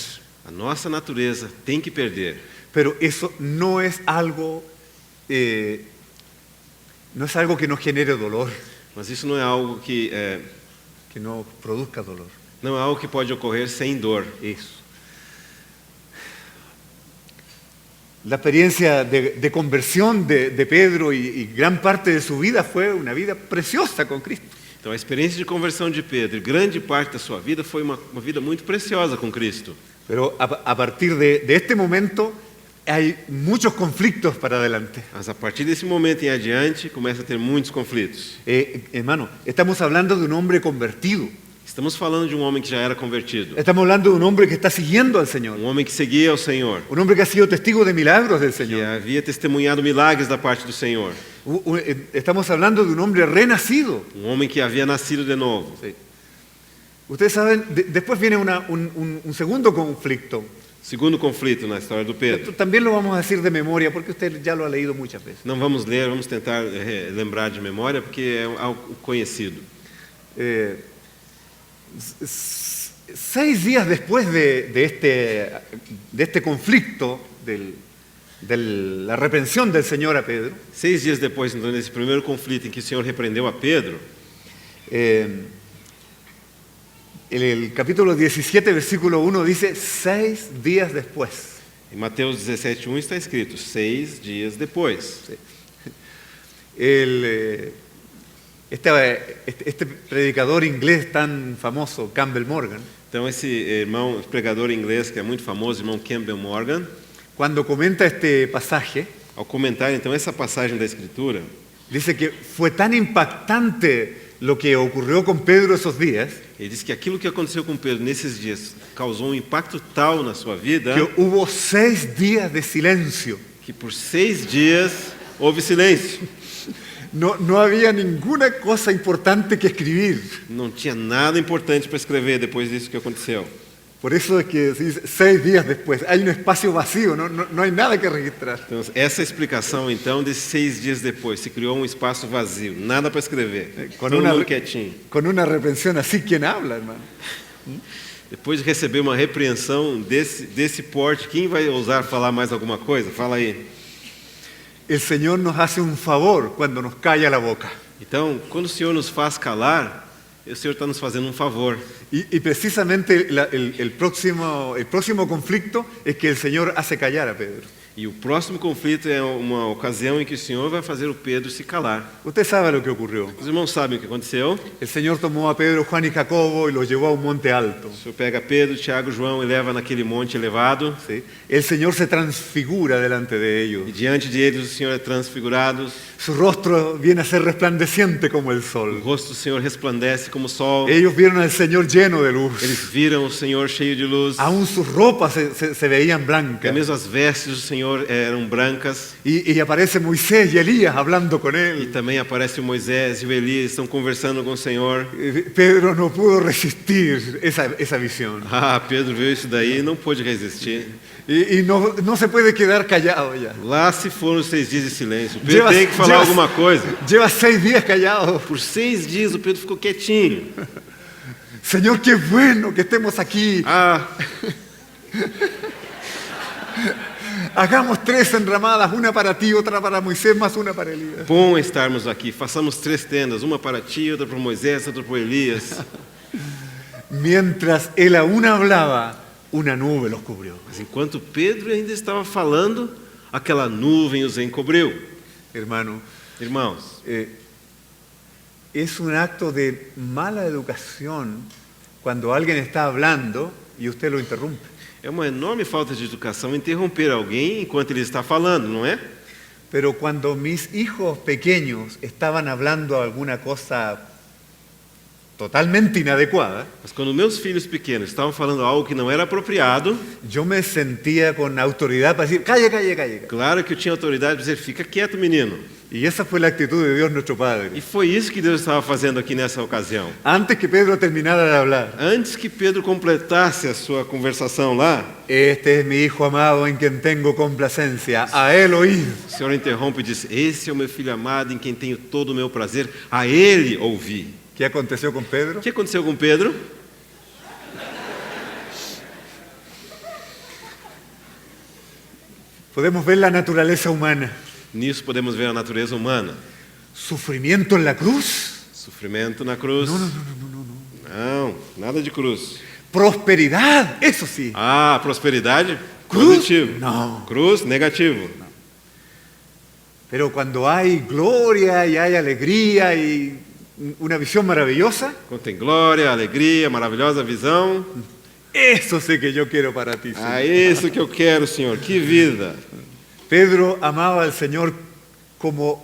A nossa natureza tem que perder. Pero eso no es algo que nos genere dolor, Mas isso não é algo que que no produzca dolor. não é algo que pode ocorrer sem dor. Eso. La experiencia de conversión de Pedro y gran parte de su vida fue una vida preciosa con Cristo. Então, a experiência de conversão de Pedro, grande parte da sua vida foi uma vida muito preciosa com Cristo. Pero a partir de este momento hay muchos conflictos para adelante. Mas a partir desse momento em adiante, começa a ter muitos conflitos. Hermano, estamos hablando de un hombre convertido. Estamos falando de um homem que já era convertido. Estamos hablando de un hombre que está siguiendo al Señor. Um homem que seguia ao Senhor. Un hombre que ha sido testigo de milagros del Que Señor. havia testemunhado milagres da parte do Senhor. Estamos hablando de un hombre renacido. Um homem que havia nascido de novo. Sí. Ustedes saben, después viene un segundo conflicto. Segundo conflito na história do Pedro. Esto también lo vamos a decir de memoria porque usted ya lo ha leído muchas veces. Não vamos ler, vamos tentar lembrar de memória, porque é algo conhecido. 6 días después de este conflicto, de la reprensión del Señor a Pedro, 6 dias depois, então, desse primeiro conflito em que o Senhor repreendeu a Pedro, el capítulo 17, versículo 1 dice, 6 días después. em Mateus 17:1 está escrito: 6 dias depois. Este predicador inglés tan famoso, Campbell Morgan, Então, esse irmão, esse pregador inglês que é muito famoso, irmão Campbell Morgan, cuando comenta este pasaje, ao comentar então essa passagem da Escritura, dice que fue tan impactante lo que ocurrió con Pedro esos días, ele diz que aquilo que aconteceu com Pedro nesses dias causou um impacto tal na sua vida que hubo 6 días de silencio. que por 6 dias houve silêncio. No había ninguna cosa importante que escribir. Não tinha nada importante para escrever depois disso que aconteceu. Por eso es que se dice 6 días después. Hay un espacio vacío, no hay nada que registrar. Então, essa explicação, então, desses 6 dias depois, se criou um espaço vazio, nada para escrever, todo mundo quietinho. Con una reprensión así, ¿quién habla, hermano? Depois de receber uma repreensão desse porte, quem vai ousar falar mais alguma coisa? Fala aí. El Señor nos hace un favor cuando nos calla la boca. Então, quando o Senhor nos faz calar, o Senhor está nos fazendo um favor. Y precisamente el próximo conflicto es que el Señor hace callar a Pedro. E o próximo conflito é uma ocasião em que o Senhor vai fazer o Pedro se calar. Usted sabe lo que ocurrió. Os irmãos sabem o que aconteceu? El Señor tomó a Pedro, Juan y Jacobo y los llevó a un monte alto. O Senhor pega Pedro, Tiago, João e leva naquele monte elevado. ¿Sí? El Señor se transfigura delante de ellos. E diante de eles o Senhor é transfigurado. Su rostro viene a ser resplandeciente como el O sol. rosto do Senhor resplandece como o sol. Ellos vieron al Señor lleno de luz. Eles viram o Senhor cheio de luz. Aún sus ropas se veían Até blancas. mesmo as vestes do Senhor eram brancas. Y aparece Moisés y Elías hablando con E él. também aparece o Moisés e o Elias, estão conversando com o Senhor. Pedro no pudo resistir esa visión. Ah, Pedro viu isso daí e não pôde resistir. Y no se puede quedar callado ya. Lá se foram os 6 dias de silêncio. O Pedro tem que falar alguma coisa. Lleva 6 días callado. Por 6 dias o Pedro ficou quietinho. Señor, qué bueno que estemos aquí. Ah, Hagamos 3 enramadas, una para ti, otra para Moisés, más una para Elías. bom estarmos aqui. Façamos 3 tendas, uma para ti, outra para Moisés, outra para Elias. Mientras él aún hablaba, una nube los cubrió. Mas enquanto Pedro ainda estava falando, aquela nuvem os encobriu. Hermano, Irmãos, es un acto de mala educación cuando alguien está hablando y usted lo interrumpe. é uma enorme falta de educação interromper alguém enquanto ele está falando, não é? Pero cuando mis hijos pequeños estaban hablando alguna cosa totalmente inadecuada, Mas quando meus filhos pequenos estavam falando algo que não era apropriado, yo me sentía con autoridad para decir, calle, calle, calle. claro que eu tinha autoridade para dizer, fica quieto, menino. Y esa fue la actitud de Dios nuestro Padre. E foi isso que Deus estava fazendo aqui nessa ocasião. Antes que Pedro terminara de hablar, Antes que Pedro completasse a sua conversação lá, este es mi hijo amado en quien tengo complacencia, a él oíd. o Senhor interrompe e diz: Esse é o meu filho amado em quem tenho todo o meu prazer, a ele ouvi. ¿Qué aconteció con Pedro? O que aconteceu com Pedro? Podemos ver la naturaleza humana. Nisso podemos ver a natureza humana. Sufrimiento en la cruz, Sofrimento na cruz. Não, nada de cruz. prosperidad, eso sí. Ah, prosperidade? Cruz? Positivo. Não. Cruz? Negativo. Pero cuando hay gloria y hay alegría y una visión maravillosa, Quando tem glória, alegria, maravilhosa visão. eso sé que yo quiero para ti, Señor. Ah, isso que eu quero, Senhor. Que vida. Pedro amaba al Señor como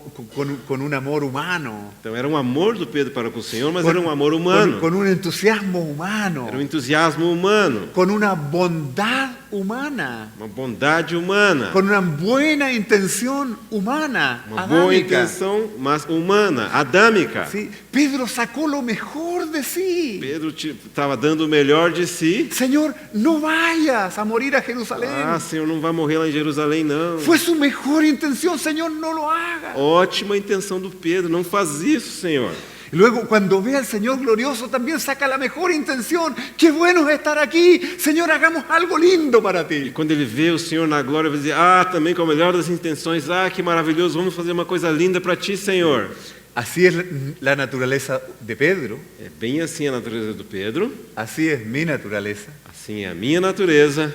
con un amor humano, Então era um amor do Pedro para com o Senhor, mas era um amor humano. con un entusiasmo humano, Era um entusiasmo humano. con una bondad humana, Uma bondade humana. con una buena intención humana, Uma boa adámica. intenção, mas humana, adâmica. Sí, Pedro sacó lo mejor de sí. Pedro estava dando o melhor de si. Señor, no vayas a morir a Jerusalén. Ah, Senhor, não vai morrer lá em Jerusalém, não. Fue su mejor intención, Señor, no lo haga. Ótima intenção do Pedro, não faz isso, Senhor. Y luego, cuando ve al Señor glorioso, también saca la mejor intención. Qué bueno es estar aquí. Señor, hagamos algo lindo para E ti. quando ele vê o Senhor na glória, vai dizer: Ah, também com a melhor das intenções, ah, que maravilhoso, vamos fazer uma coisa linda para ti, Senhor. Así es la naturaleza de Pedro. É bem assim a natureza do Pedro, Así es mi naturaleza. assim é a minha natureza,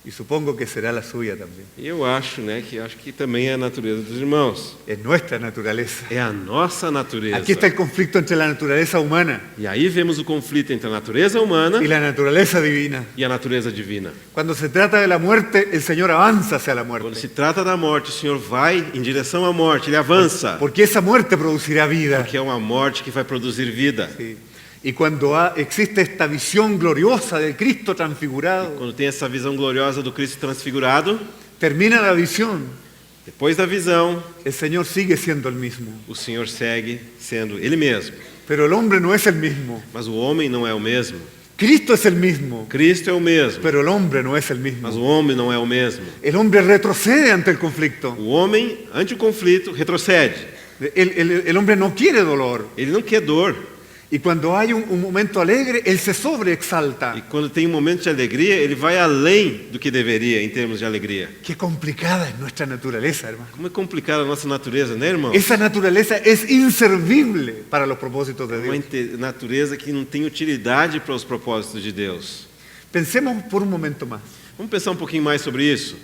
Y supongo que será la suya también. e eu acho, acho que também é a natureza dos irmãos. Es nuestra naturaleza. É a nossa natureza. Aquí está el conflicto entre la naturaleza humana E aí vemos o conflito entre a natureza humana y la naturaleza divina. e a natureza divina. Cuando se trata de la muerte, el Señor avanza hacia la Quando muerte. se trata da morte, o Senhor vai em direção à morte, Ele avança, Porque esa muerte producirá vida. porque é uma morte que vai produzir vida. Sí. Y cuando existe esta visión gloriosa del Cristo transfigurado, Quando tem essa visão gloriosa do Cristo transfigurado, termina la visión, depois da visão, el Señor sigue siendo el mismo. o Senhor segue sendo Ele mesmo. Pero el hombre no es el mismo. Mas o homem não é o mesmo. Cristo es el mismo, Cristo é o mesmo, pero el hombre no es el mas o mismo. homem não é o mesmo. El hombre retrocede ante el conflicto. O homem, ante o conflito, retrocede. El hombre no quiere dolor. Ele não quer dor. Y cuando hay un momento alegre, él se sobreexalta. E quando tem um momento de alegria, ele vai além do que deveria em termos de alegria. Qué complicada es nuestra naturaleza, hermano. Como é complicada a nossa natureza, né, irmão? Esa naturaleza es inservible para los propósitos de Uma Dios. natureza que não tem utilidade para os propósitos de Deus. Pensemos por un momento más. Vamos pensar um pouquinho mais sobre isso?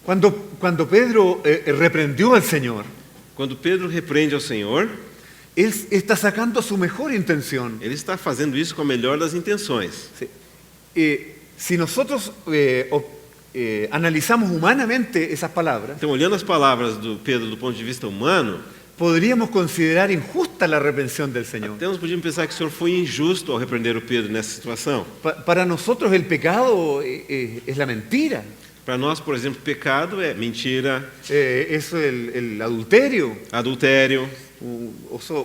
Cuando Pedro reprendió al Señor, Quando Pedro repreende ao Senhor, él está sacando su mejor intención. ele está fazendo isso com a melhor das intenções. Sí. Si nosotros analizamos humanamente esas palabras, Então, olhando as palavras do Pedro do ponto de vista humano, podríamos considerar injusta la reprensión del Señor. até nós podíamos pensar que o Senhor foi injusto ao repreender o Pedro nessa situação. Para nosotros el pecado es la mentira, Para nós, por exemplo, pecado é mentira, es el adulterio, adultério,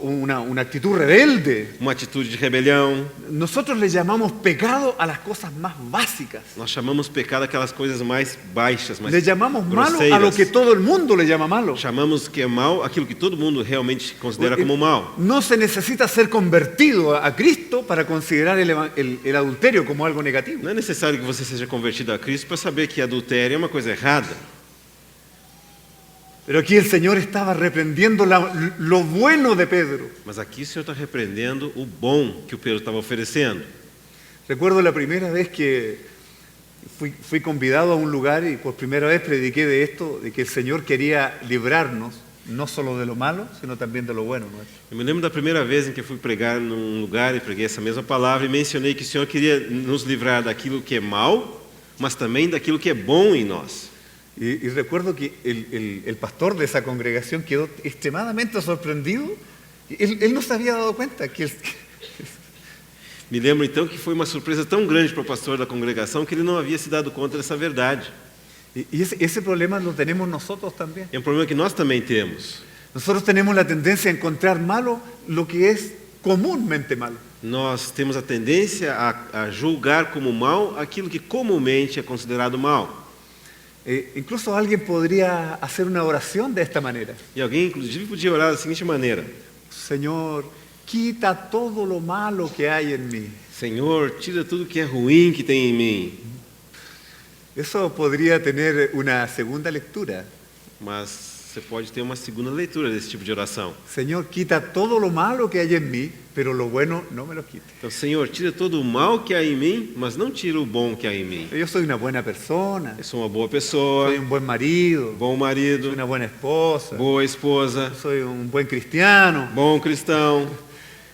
una actitud rebelde. uma atitude de rebelião. Nosotros le llamamos pecado a las cosas más básicas. Nós chamamos pecado aquelas coisas mais baixas, mais Le llamamos malo a grosseiras. lo que todo el mundo le llama malo. Chamamos que é mal aquilo que todo mundo realmente considera como mal. No se necesita ser convertido a Cristo para considerar el adulterio como algo negativo. Não é necessário que você seja convertido a Cristo para saber que adultério é uma coisa errada. Pero aquí el Señor estaba reprendiendo lo bueno de Pedro. Mas aqui o Senhor está repreendendo o bom que o Pedro estava oferecendo. Recuerdo la primera vez que fui convidado a un lugar y por primera vez prediqué de esto, de que el Señor quería librarnos no solo de lo malo, sino también de lo bueno nuestro. Eu me lembro da primeira vez em que fui pregar num lugar e preguei essa mesma palavra e mencionei que o Senhor queria nos livrar daquilo que é mal, mas também daquilo que é bom em nós. Y recuerdo que el pastor de esa congregación quedó extremadamente sorprendido. Él no se había dado cuenta que Me lembro então que foi uma surpresa tão grande para o pastor da congregação que ele não havia se dado conta dessa verdade. Y ese problema lo tenemos nosotros también. É um problema que nós também temos. Nosotros tenemos la tendencia a encontrar malo lo que es comúnmente malo. Nós temos a tendência a julgar como mal aquilo que comumente é considerado mal. Incluso alguien podría hacer una oración de esta manera. E alguém, inclusive, podia orar da seguinte maneira: Señor, quita todo lo malo que hay en mí. Senhor, tira tudo que é ruim que tem em mim. Eso podría tener una segunda lectura. Mas você pode ter uma segunda leitura desse tipo de oração. Señor, quita todo lo malo que hay en mí, pero lo bueno no me lo quite. Então, Senhor, tira todo o mal que há em mim, mas não tira o bom que há em mim. Yo soy una buena persona, Eu sou uma boa pessoa, soy un buen marido, bom soy marido, una buena esposa, boa esposa, soy un buen cristiano. bom cristão.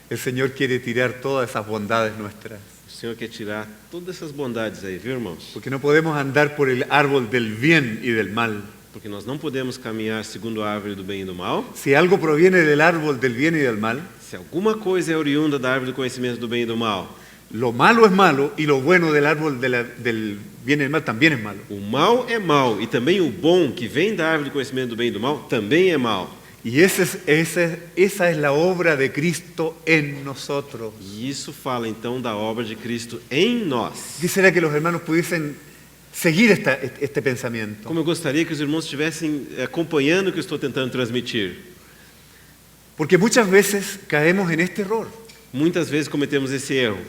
El Señor quiere tirar todas esas bondades nuestras, O Senhor quer tirar todas essas bondades aí, viu, irmãos? porque no podemos andar por el árbol del bien y del mal. Porque nós não podemos caminhar segundo a árvore do bem e do mal. Si algo proviene del árbol del bien y del mal, Se alguma coisa é oriunda da árvore do conhecimento do bem e do mal, lo malo es malo y lo bueno del árbol del bien y del mal también es malo. o mal é mal e também o bom que vem da árvore do conhecimento do bem e do mal também é mal. Y esa es la obra de Cristo en nosotros. E isso fala então da obra de Cristo em nós. Quisiera que los hermanos pudiesen seguir este pensamiento. Como eu gostaria que os irmãos estivessem acompanhando o que eu estou tentando transmitir. Porque muchas veces caemos en este error. Muitas vezes cometemos esse erro.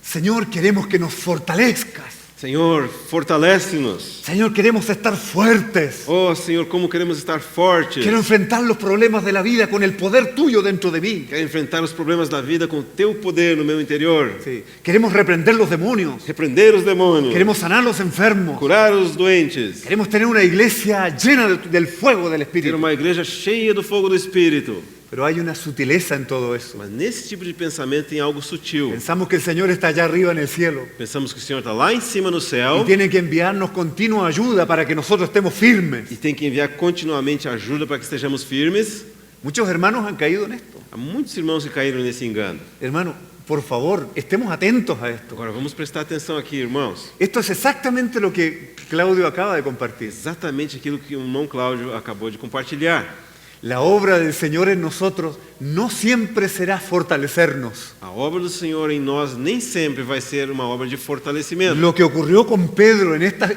Señor, queremos que nos fortalezcas. Senhor, fortalece-nos. Señor, queremos estar fuertes. Oh, Senhor, como queremos estar fortes. Quiero enfrentar los problemas de la vida con el poder tuyo dentro de mí. Quero enfrentar os problemas da vida com o teu poder no meu interior. Sí. Queremos reprender los demonios. Repreender os demônios. Queremos sanar los enfermos. Curar os doentes. Queremos tener una iglesia llena del fuego del Ter Espíritu. uma igreja cheia do fogo do Espírito. Pero hay una sutileza en todo eso. Mas nesse tipo de pensamento tem algo sutil. Pensamos que el Señor está allá arriba en el cielo Pensamos que o Senhor está lá em cima no céu y tiene que enviarnos continua ayuda para que nosotros estemos firmes. e tem que enviar continuamente ajuda para que estejamos firmes. Muchos hermanos han caído en esto. Há muitos irmãos que caíram nesse engano. Hermano, por favor, estemos atentos a esto. Agora vamos prestar atenção aqui, irmãos. Esto es exactamente lo que Claudio acaba de compartir. Exatamente aquilo que o irmão Cláudio acabou de compartilhar. La obra del Señor en nosotros no siempre será fortalecernos. A obra do Senhor em nós nem sempre vai ser uma obra de fortalecimento. Lo que ocurrió con Pedro en estas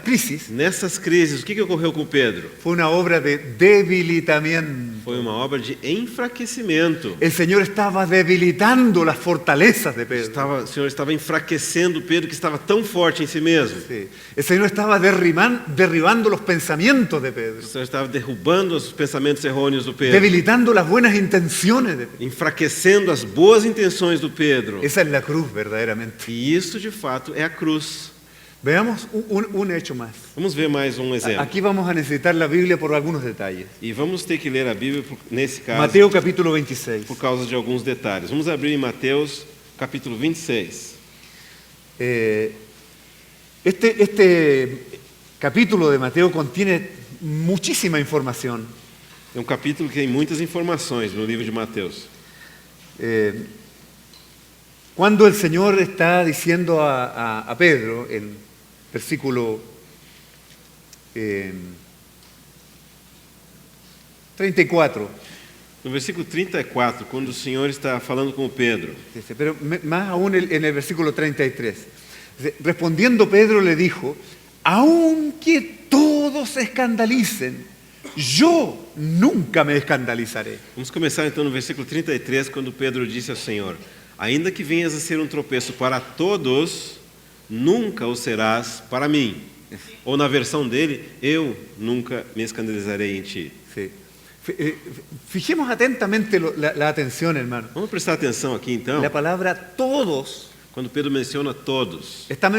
crisis Nessas crises, o que ocorreu com Pedro? fue una obra de debilitamiento. Foi uma obra de enfraquecimento. El Señor estaba debilitando las fortalezas de Pedro. O Senhor estava enfraquecendo Pedro, que estava tão forte em si mesmo. Sí. El Señor estaba derribando los pensamientos de O Pedro, Senhor estava derrubando os pensamentos errôneos do Pedro, debilitando las buenas intenciones de Pedro. enfraquecendo as boas intenções do Pedro. Esa es la cruz verdaderamente. E isso, de fato, é a cruz. Veamos un hecho más. Vamos ver mais um exemplo. Aquí vamos a necesitar la Biblia por algunos detalles. E vamos ter que ler a Bíblia, nesse caso, Mateo capítulo 26. por causa de alguns detalhes. Vamos abrir em Mateus, capítulo 26. Este capítulo de Mateo contiene muchísima información. É um capítulo que tem muitas informações no livro de Mateus. Cuando el Señor está diciendo a Pedro, en versículo 34, No versículo 34, quando o Senhor está falando com Pedro, dice, pero más aún en el versículo 33, dice, respondiendo Pedro le dijo, aunque todos se escandalicen, yo nunca me escandalizaré. vamos começar então no versículo 33, quando Pedro disse ao Senhor: ainda que venhas a ser um tropeço para todos, nunca o serás para mim. Ou na versão dele, eu nunca me escandalizarei em ti. Sí. Fijemos atentamente la atención, hermano. Vamos prestar atenção aqui então, La palabra todos quando Pedro menciona todos. está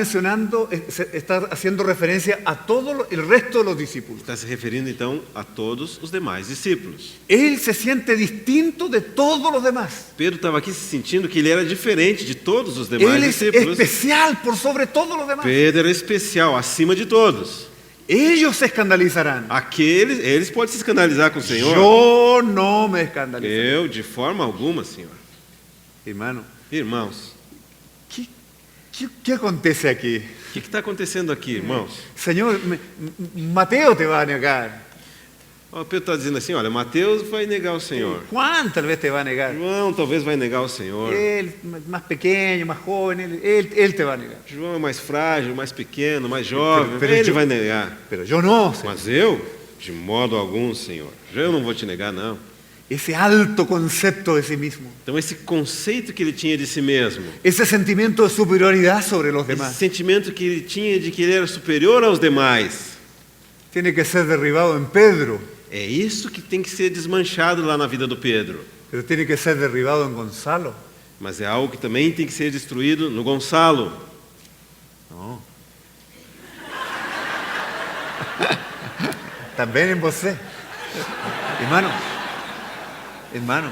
haciendo referencia a todo el resto de los discípulos. Está se referindo então a todos os demais discípulos. Él se siente distinto de todos los demás. Pedro estava aqui se sentindo que ele era diferente de todos os demais Él es discípulos. especial por sobre todos los demás. Pedro era especial, acima de todos. Ellos se escandalizarán. Eles podem se escandalizar com o Senhor. Yo no me escandalizaré. Eu, de forma alguma, Senhor. Hermano, Irmãos, ¿Qué acontece aquí? O que está acontecendo aqui, irmãos? Señor, Mateo te va a negar. Ó, Pedro está dizendo assim, olha, Mateus vai negar o Senhor. Juan tal vez te va a negar. João talvez vai negar o Senhor. Él, más pequeño, más joven, él te va a negar. João é mais frágil, mais pequeno, mais jovem, Pero ele yo- vai negar. Pero yo no, Señor. Mas eu, de modo algum, Senhor, eu não vou te negar, não. Ese alto concepto de sí mismo. Então esse conceito que ele tinha de si mesmo, Ese sentimiento de superioridad sobre los esse demás. sentimento que ele tinha de que ele era superior aos demais, Tiene que ser derribado en Pedro, é isso que tem que ser desmanchado lá na vida do Pedro. pero tiene que ser derribado en Gonzalo. Mas é algo que também tem que ser destruído no Gonçalo. No. También en vos. Hermano,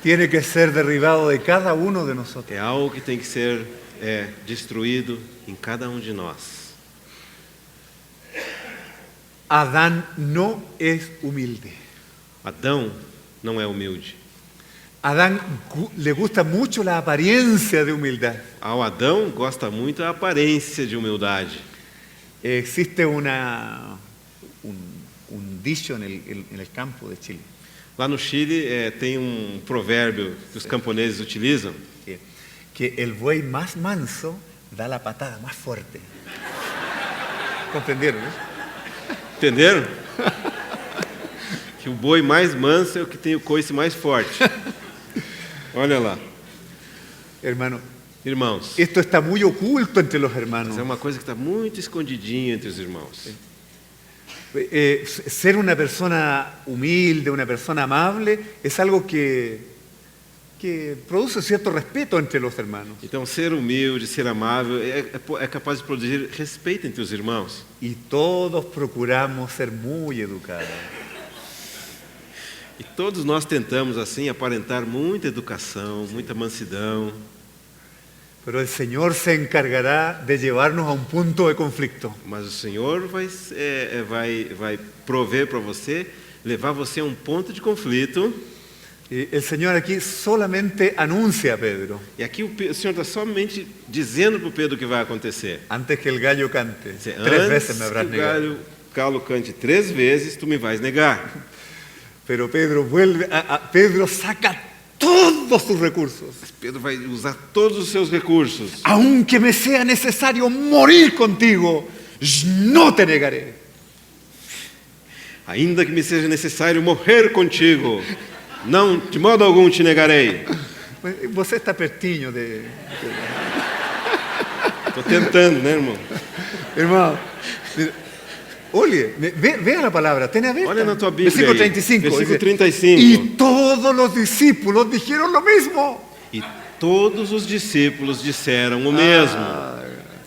tiene que ser derribado de cada uno de nosotros. É algo que tem que ser destruído em cada um de nós. Adán no es humilde. Adão não é humilde. Adán le gusta mucho la apariencia de humildad. Ao Adão gosta muito da aparência de humildade. Existe un dicho en el campo de Chile, Lá no Chile tem um provérbio que os camponeses utilizam, que el buey más manso da la patada más fuerte. ¿Comprendieron? entenderam? Que o boi mais manso é o que tem o coice mais forte. Olha lá, Hermano, irmãos, esto está muy oculto entre los hermanos. mas é uma coisa que está muito escondidinha entre os irmãos. Ser una persona humilde, una persona amable, es algo que produce cierto respeto entre los hermanos. Então, ser humilde, ser amável é capaz de produzir respeito entre os irmãos. Y todos procuramos ser muy educados. E todos nós tentamos, assim, aparentar muita educação, muita mansidão. Pero el Señor se encargará de llevarnos a un punto de conflicto. Mas o Senhor vai prover para você, levar você a um ponto de conflito. Y el Señor aquí solamente anuncia a Pedro, E aqui o Senhor está somente dizendo para o Pedro o que vai acontecer. antes que el gallo cante, Dice, 3 veces antes me que habrás o negado. galo cante 3 vezes, tu me vais negar. Pero Pedro saca todos sus recursos. Mas Pedro vai usar todos os seus recursos. Aunque me sea necesario morir contigo, no te negaré. Ainda que me seja necessário morrer contigo, não, de modo algum te negarei. Você está pertinho de... Estou tentando, né, irmão? Hermano, oye, vea la palabra, ten abierta. Olha na tua Bíblia Versículo aí, 35. versículo dice, 35. Y todos los discípulos dijeron lo mismo. E todos os discípulos disseram o mesmo.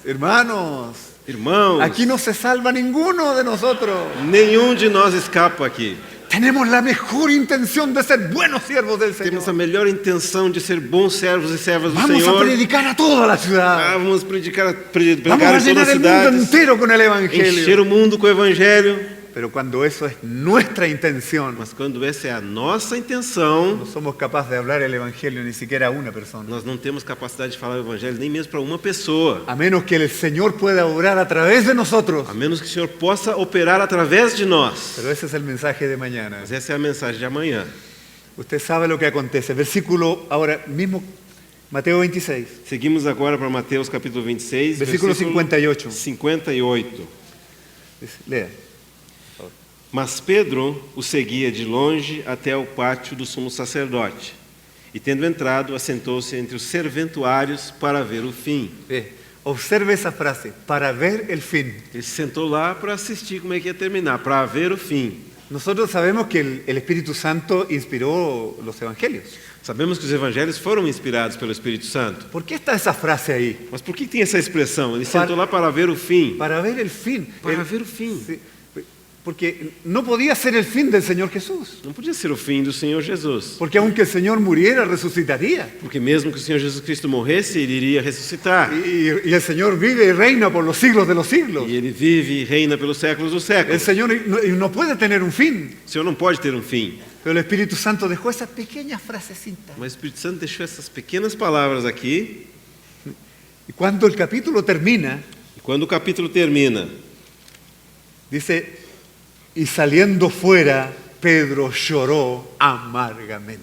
Hermanos, Irmãos, aquí no se salva ninguno de nosotros. nenhum de nós escapa aqui. Tenemos la mejor intención de ser buenos siervos del Temos a Señor. melhor intenção de ser bons servos e servas do Vamos a Senhor. predicar a toda la ciudad. Vamos pregar Vamos a em todas llenar as el mundo cidades, entero con el encher Evangelio. o mundo com o Evangelho. Pero cuando eso es nuestra intención, Mas quando essa é a nossa intenção, no somos capaces de hablar el Evangelio ni siquiera a una persona. nós não temos capacidade de falar o Evangelho nem mesmo para uma pessoa. A menos que el Señor pueda obrar a través de nosotros. A menos que o Senhor possa operar através de nós. Pero ese es el mensaje de mañana. Mas essa é a mensagem de amanhã. Usted sabe lo que acontece. Versículo, ahora mismo, Mateo 26. Seguimos agora para Mateus capítulo 26, Versículo 58. 58. Lea. Mas Pedro o seguia de longe até o pátio do sumo sacerdote. E tendo entrado, assentou-se entre os serventuários para ver o fim. Observe esa frase, para ver el fin. Ele se sentou lá para assistir como é que ia terminar, para ver o fim. Nosotros sabemos que el Espíritu Santo inspiró los evangelios. Sabemos que os evangelhos foram inspirados pelo Espírito Santo. ¿Por qué está esa frase ahí? Mas por que tem essa expressão? Ele sentou lá para ver o fim. Para ver el fin. Para ver o fim. Sí, porque no podía ser el fin del Señor Jesús. Não podia ser o fim do Senhor Jesus. Porque aunque el Señor muriera, resucitaría. Porque mesmo que o Senhor Jesus Cristo morresse, ele iria ressuscitar. Y el Señor vive y reina por los siglos de los siglos. E ele vive e reina pelos séculos dos El séculos. Señor no puede tener un fin. O Senhor não pode ter um fim. Pero el Espíritu Santo dejó esa pequeña frasecita. Mas o Espírito Santo deixou essas pequenas palavras aqui Y cuando el capítulo termina, E quando o capítulo termina, dice, y saliendo fuera, Pedro lloró amargamente.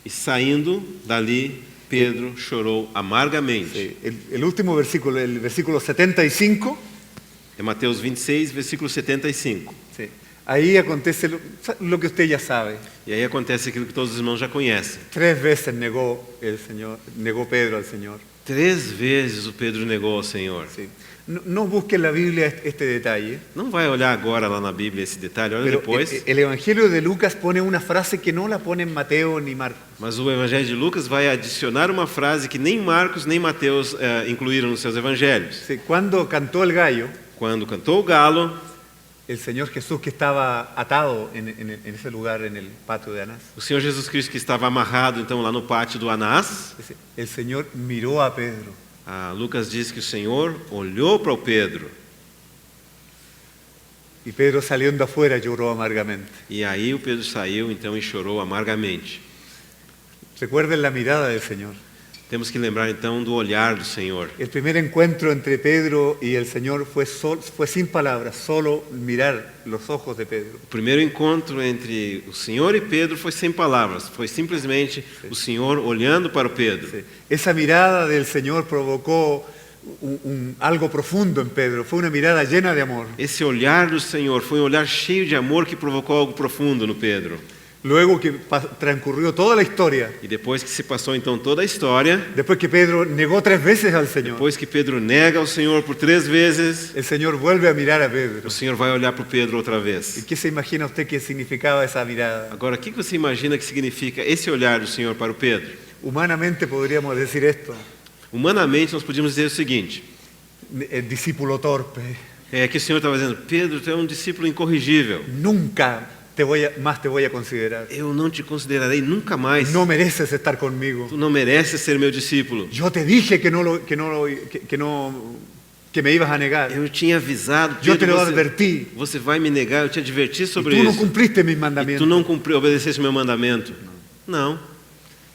e saindo dali, Pedro chorou amargamente. El último versículo, el versículo 75, É Mateus 26, versículo 75. sí, ahí acontece lo que usted ya sabe. E aí acontece aquilo que todos os irmãos já conhecem. 3 veces negó Pedro al Señor. 3 vezes o Pedro negou ao Senhor. Sí. No busque en la Biblia este detalle, Não vai olhar agora lá na Bíblia esse detalhe, olha pero depois. el Evangelio de Lucas pone una frase que no la pone en Mateo ni Marcos. Mas o Evangelho de Lucas vai adicionar uma frase que nem Marcos nem Mateus incluíram nos seus evangelhos. Sí, cuando cantó el gallo, Quando cantou o galo, el Señor Jesús que estaba atado en ese lugar, en el patio de Anás, o Senhor Jesus Cristo que estava amarrado então lá no pátio do Anás, dice, el Señor miró a Pedro Lucas diz que o Senhor olhou para o Pedro. y Pedro saliendo afuera lloró amargamente. E aí o Pedro saiu então e chorou amargamente. Recuerden la mirada del Señor. Temos que lembrar então do olhar do Senhor. El primer encuentro entre Pedro y el Señor fue sin palabras, solo mirar los ojos de Pedro. O primeiro encontro entre o Senhor e Pedro foi sem palavras, foi simplesmente o Senhor olhando para o Pedro. Sí. Esa mirada del Señor provocó algo profundo en Pedro, fue una mirada llena de amor. Esse olhar do Senhor foi um olhar cheio de amor que provocou algo profundo no Pedro. Luego que transcurrió toda la historia, E depois que se passou então toda a história, después que Pedro negó 3 veces al Señor, depois que Pedro nega ao Senhor por 3 vezes, el Señor vuelve a mirar a Pedro. o Senhor vai olhar para o Pedro outra ¿Y vez. qué se imagina usted que significaba esa mirada? Agora, o que você imagina que significa esse olhar do Senhor para o Pedro? Humanamente podríamos decir esto, Humanamente, nós podíamos dizer o seguinte: el discípulo torpe, é que o Senhor estava dizendo, Pedro, tu é um discípulo incorrigível. nunca más te voy a considerar. Eu não te considerarei nunca mais. No mereces estar conmigo. Tu não mereces ser meu discípulo. Yo te dije que me ibas a negar. Eu tinha avisado, Yo te Pedro, lo advertí. você vai me negar, eu te adverti Y sobre tú no isso. cumpliste mis E mandamientos. tu não obedeceste meu mandamento. Não.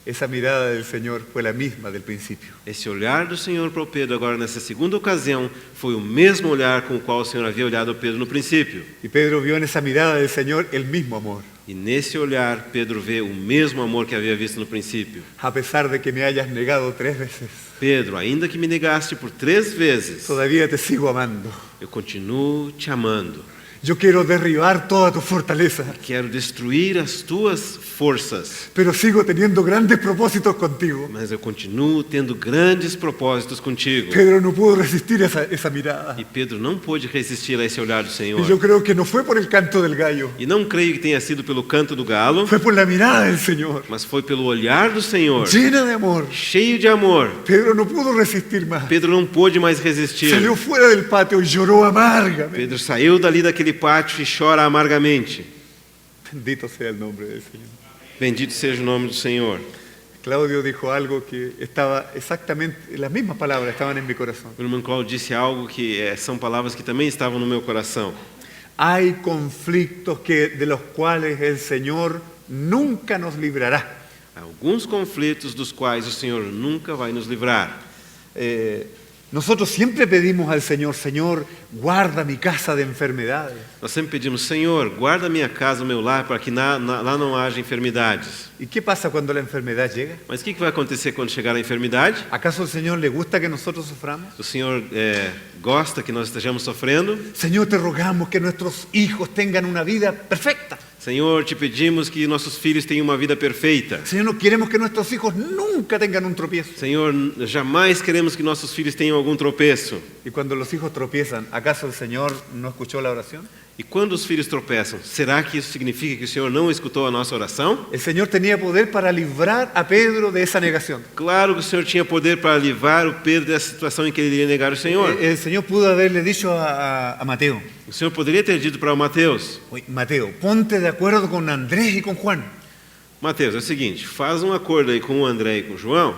Esa mirada del Señor fue la misma del principio. Esse olhar do Senhor para o Pedro agora nessa segunda ocasião foi o mesmo olhar com o qual o Senhor havia olhado ao Pedro no princípio. Y Pedro vio en esa mirada del Señor el mismo amor. E nesse olhar Pedro vê o mesmo amor que havia visto no princípio. A pesar de que me hayas negado 3 veces, Pedro, ainda que me negaste por 3 vezes, todavía te sigo amando. eu continuo te amando. Yo quiero derribar toda tu fortaleza, Quero destruir as tuas forças, pero sigo teniendo grandes propósitos contigo. mas eu continuo tendo grandes propósitos contigo. Pedro no pudo resistir esa mirada. E Pedro não pôde resistir a esse olhar do Y yo Senhor. creo que no fue por el canto del gallo, E não creio que tenha sido pelo canto do galo, fue por la mirada del Señor, mas foi pelo olhar do Senhor, llena de amor. cheio de amor. Pedro no pudo resistir más. Pedro não pôde mais resistir. Salió fuera del patio y lloró amargamente. Pedro saiu dali daquele pátio e chora amargamente. Bendito sea el nombre del Señor. Bendito seja o nome do Senhor. Claudio dijo algo que estaba exactamente, las mismas palabras estaban en mi corazón. O irmão Cláudio disse algo que são palavras que também estavam no meu coração. Hay conflictos de los cuales el Señor nunca nos librará. Há alguns conflitos dos quais o Senhor nunca vai nos livrar. Nosotros siempre pedimos al Señor, Señor, guarda mi casa de enfermedades. Nós sempre pedimos, Senhor, guarda minha casa, o meu lar, para que lá não haja enfermidades. ¿Y qué pasa cuando la enfermedad llega? Mas o que vai acontecer quando chegar a enfermidade? ¿Acaso al Señor le gusta que nosotros suframos? O Senhor gosta que nós estejamos sofrendo? Señor, te rogamos que nuestros hijos tengan una vida perfecta. Senhor, te pedimos que nossos filhos tenham uma vida perfeita. Señor, no queremos que nuestros hijos nunca tengan un tropiezo. Senhor, jamais queremos que nossos filhos tenham algum tropeço. Y cuando los hijos tropiezan, ¿acaso el Señor no escuchó la oración? E quando os filhos tropeçam, será que isso significa que o Senhor não escutou a nossa oração? El Señor tenía poder para livrar a Pedro de esa negación. Claro que o Senhor tinha poder para livrar o Pedro dessa situação em que ele iria negar o Senhor. El Señor pudo haberle dicho a Mateo, O Senhor poderia ter dito para o Mateus: oye, Mateo, ponte de acuerdo con Andrés y con Juan Mateus, é o seguinte, faz um acordo aí com o André e com o João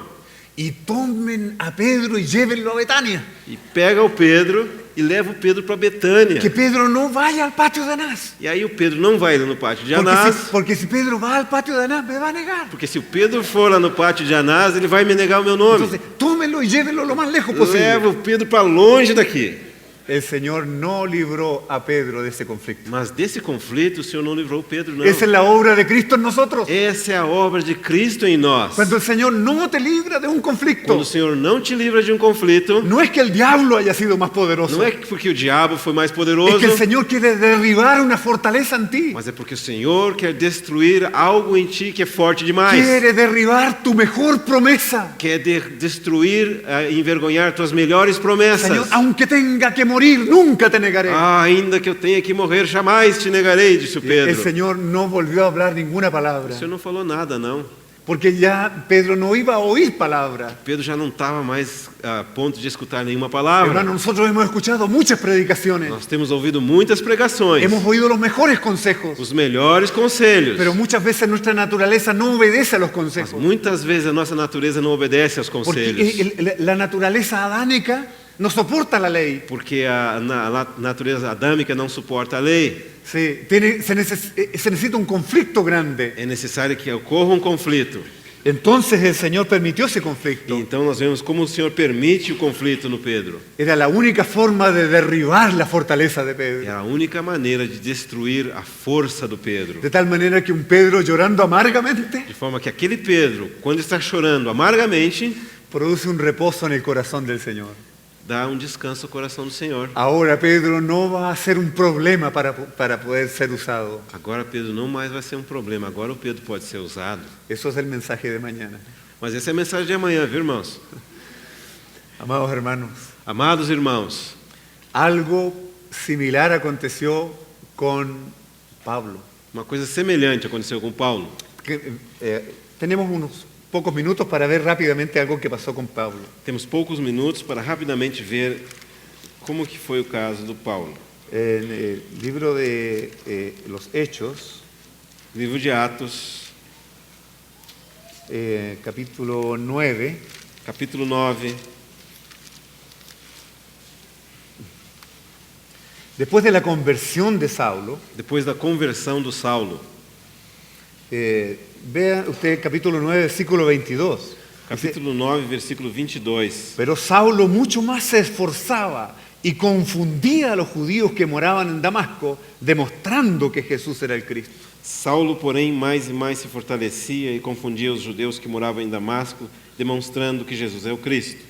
y tomen a Pedro y llévenlo a Betania. e pega o Pedro e leva o Pedro para Betânia. Que Pedro no vaya al patio de Anás. E aí o Pedro não vai lá no pátio de Porque Anás, porque si Pedro va al patio de Anás, me va a negar. porque se o Pedro for lá no pátio de Anás, ele vai me negar o meu nome. Entonces, tómenlo y llévenlo lo más lejos posible. Leva o Pedro para longe daqui. El Señor no libró a Pedro de ese conflicto. Mas desse conflito o Senhor não livrou Pedro, não. Esa es la obra de Cristo en nosotros. Essa é a obra de Cristo em nós. Cuando el Señor no te libra de un conflicto, Quando o Senhor não te livra de um conflito, no es que el diablo haya sido más poderoso, não é porque o diabo foi mais es poderoso, que el Señor quiere derribar una fortaleza en ti. mas é porque o Senhor quer destruir algo em ti que é forte demais. Quiere derribar tu mejor promesa. Quer destruir e envergonhar tuas melhores promessas. Señor, aunque tenga que morir, nunca te negaré. Ainda que eu tenha que morrer, jamais te negarei, disse o El Pedro. Señor no volvió a hablar ninguna palabra, O Senhor não falou nada, não. porque ya Pedro no iba a oír palabra. Pedro já não estava mais a ponto de escutar nenhuma palavra. Hermano, nosotros hemos escuchado muchas predicaciones, Nós temos ouvido muitas pregações, hemos oído los mejores consejos, os melhores conselhos. pero muchas veces nuestra naturaleza no obedece a los Mas consejos. muitas vezes a nossa natureza não obedece aos conselhos. Porque la naturaleza adánica no soporta la ley. Porque a natureza adâmica não suporta a lei. Sí, se necesita un conflicto grande. É necessário que ocorra um conflito. Entonces el Señor permitió ese E conflicto. então nós vemos como o Senhor permite o conflito no Pedro. Era la única forma de derribar la fortaleza de É Pedro. a única maneira de destruir a força do Pedro. De tal manera que un Pedro llorando amargamente De forma que aquele Pedro, quando está chorando amargamente, produce un reposo en el corazón del Señor. dá um descanso ao coração do Senhor. Ahora Pedro no va a ser un problema para poder ser usado. Agora Pedro não mais vai ser um problema. Agora o Pedro pode ser usado. Eso es el mensaje de mañana. Mas essa é a mensagem de amanhã, viu, irmãos? Amados hermanos, Amados irmãos, algo similar aconteció con Pablo. uma coisa semelhante aconteceu com Paulo. Tenemos unos pocos minutos para ver rápidamente algo que pasó con Pablo. Temos poucos minutos para rapidamente ver como que foi o caso do Paulo. En el libro de los Hechos, Livro de Atos, capítulo 9, capítulo 9. después de la conversión de Saulo, Depois da conversão do Saulo. vea usted capítulo 9, versículo 22. Dice, Capítulo 9, versículo 22. pero Saulo mucho más se esforzaba y confundía a los judíos que moraban en Damasco, demostrando que Jesús era el Cristo. Saulo, porém, mais e mais se fortalecia e confundia os judeus que moravam em Damasco, demonstrando que Jesus é o Cristo.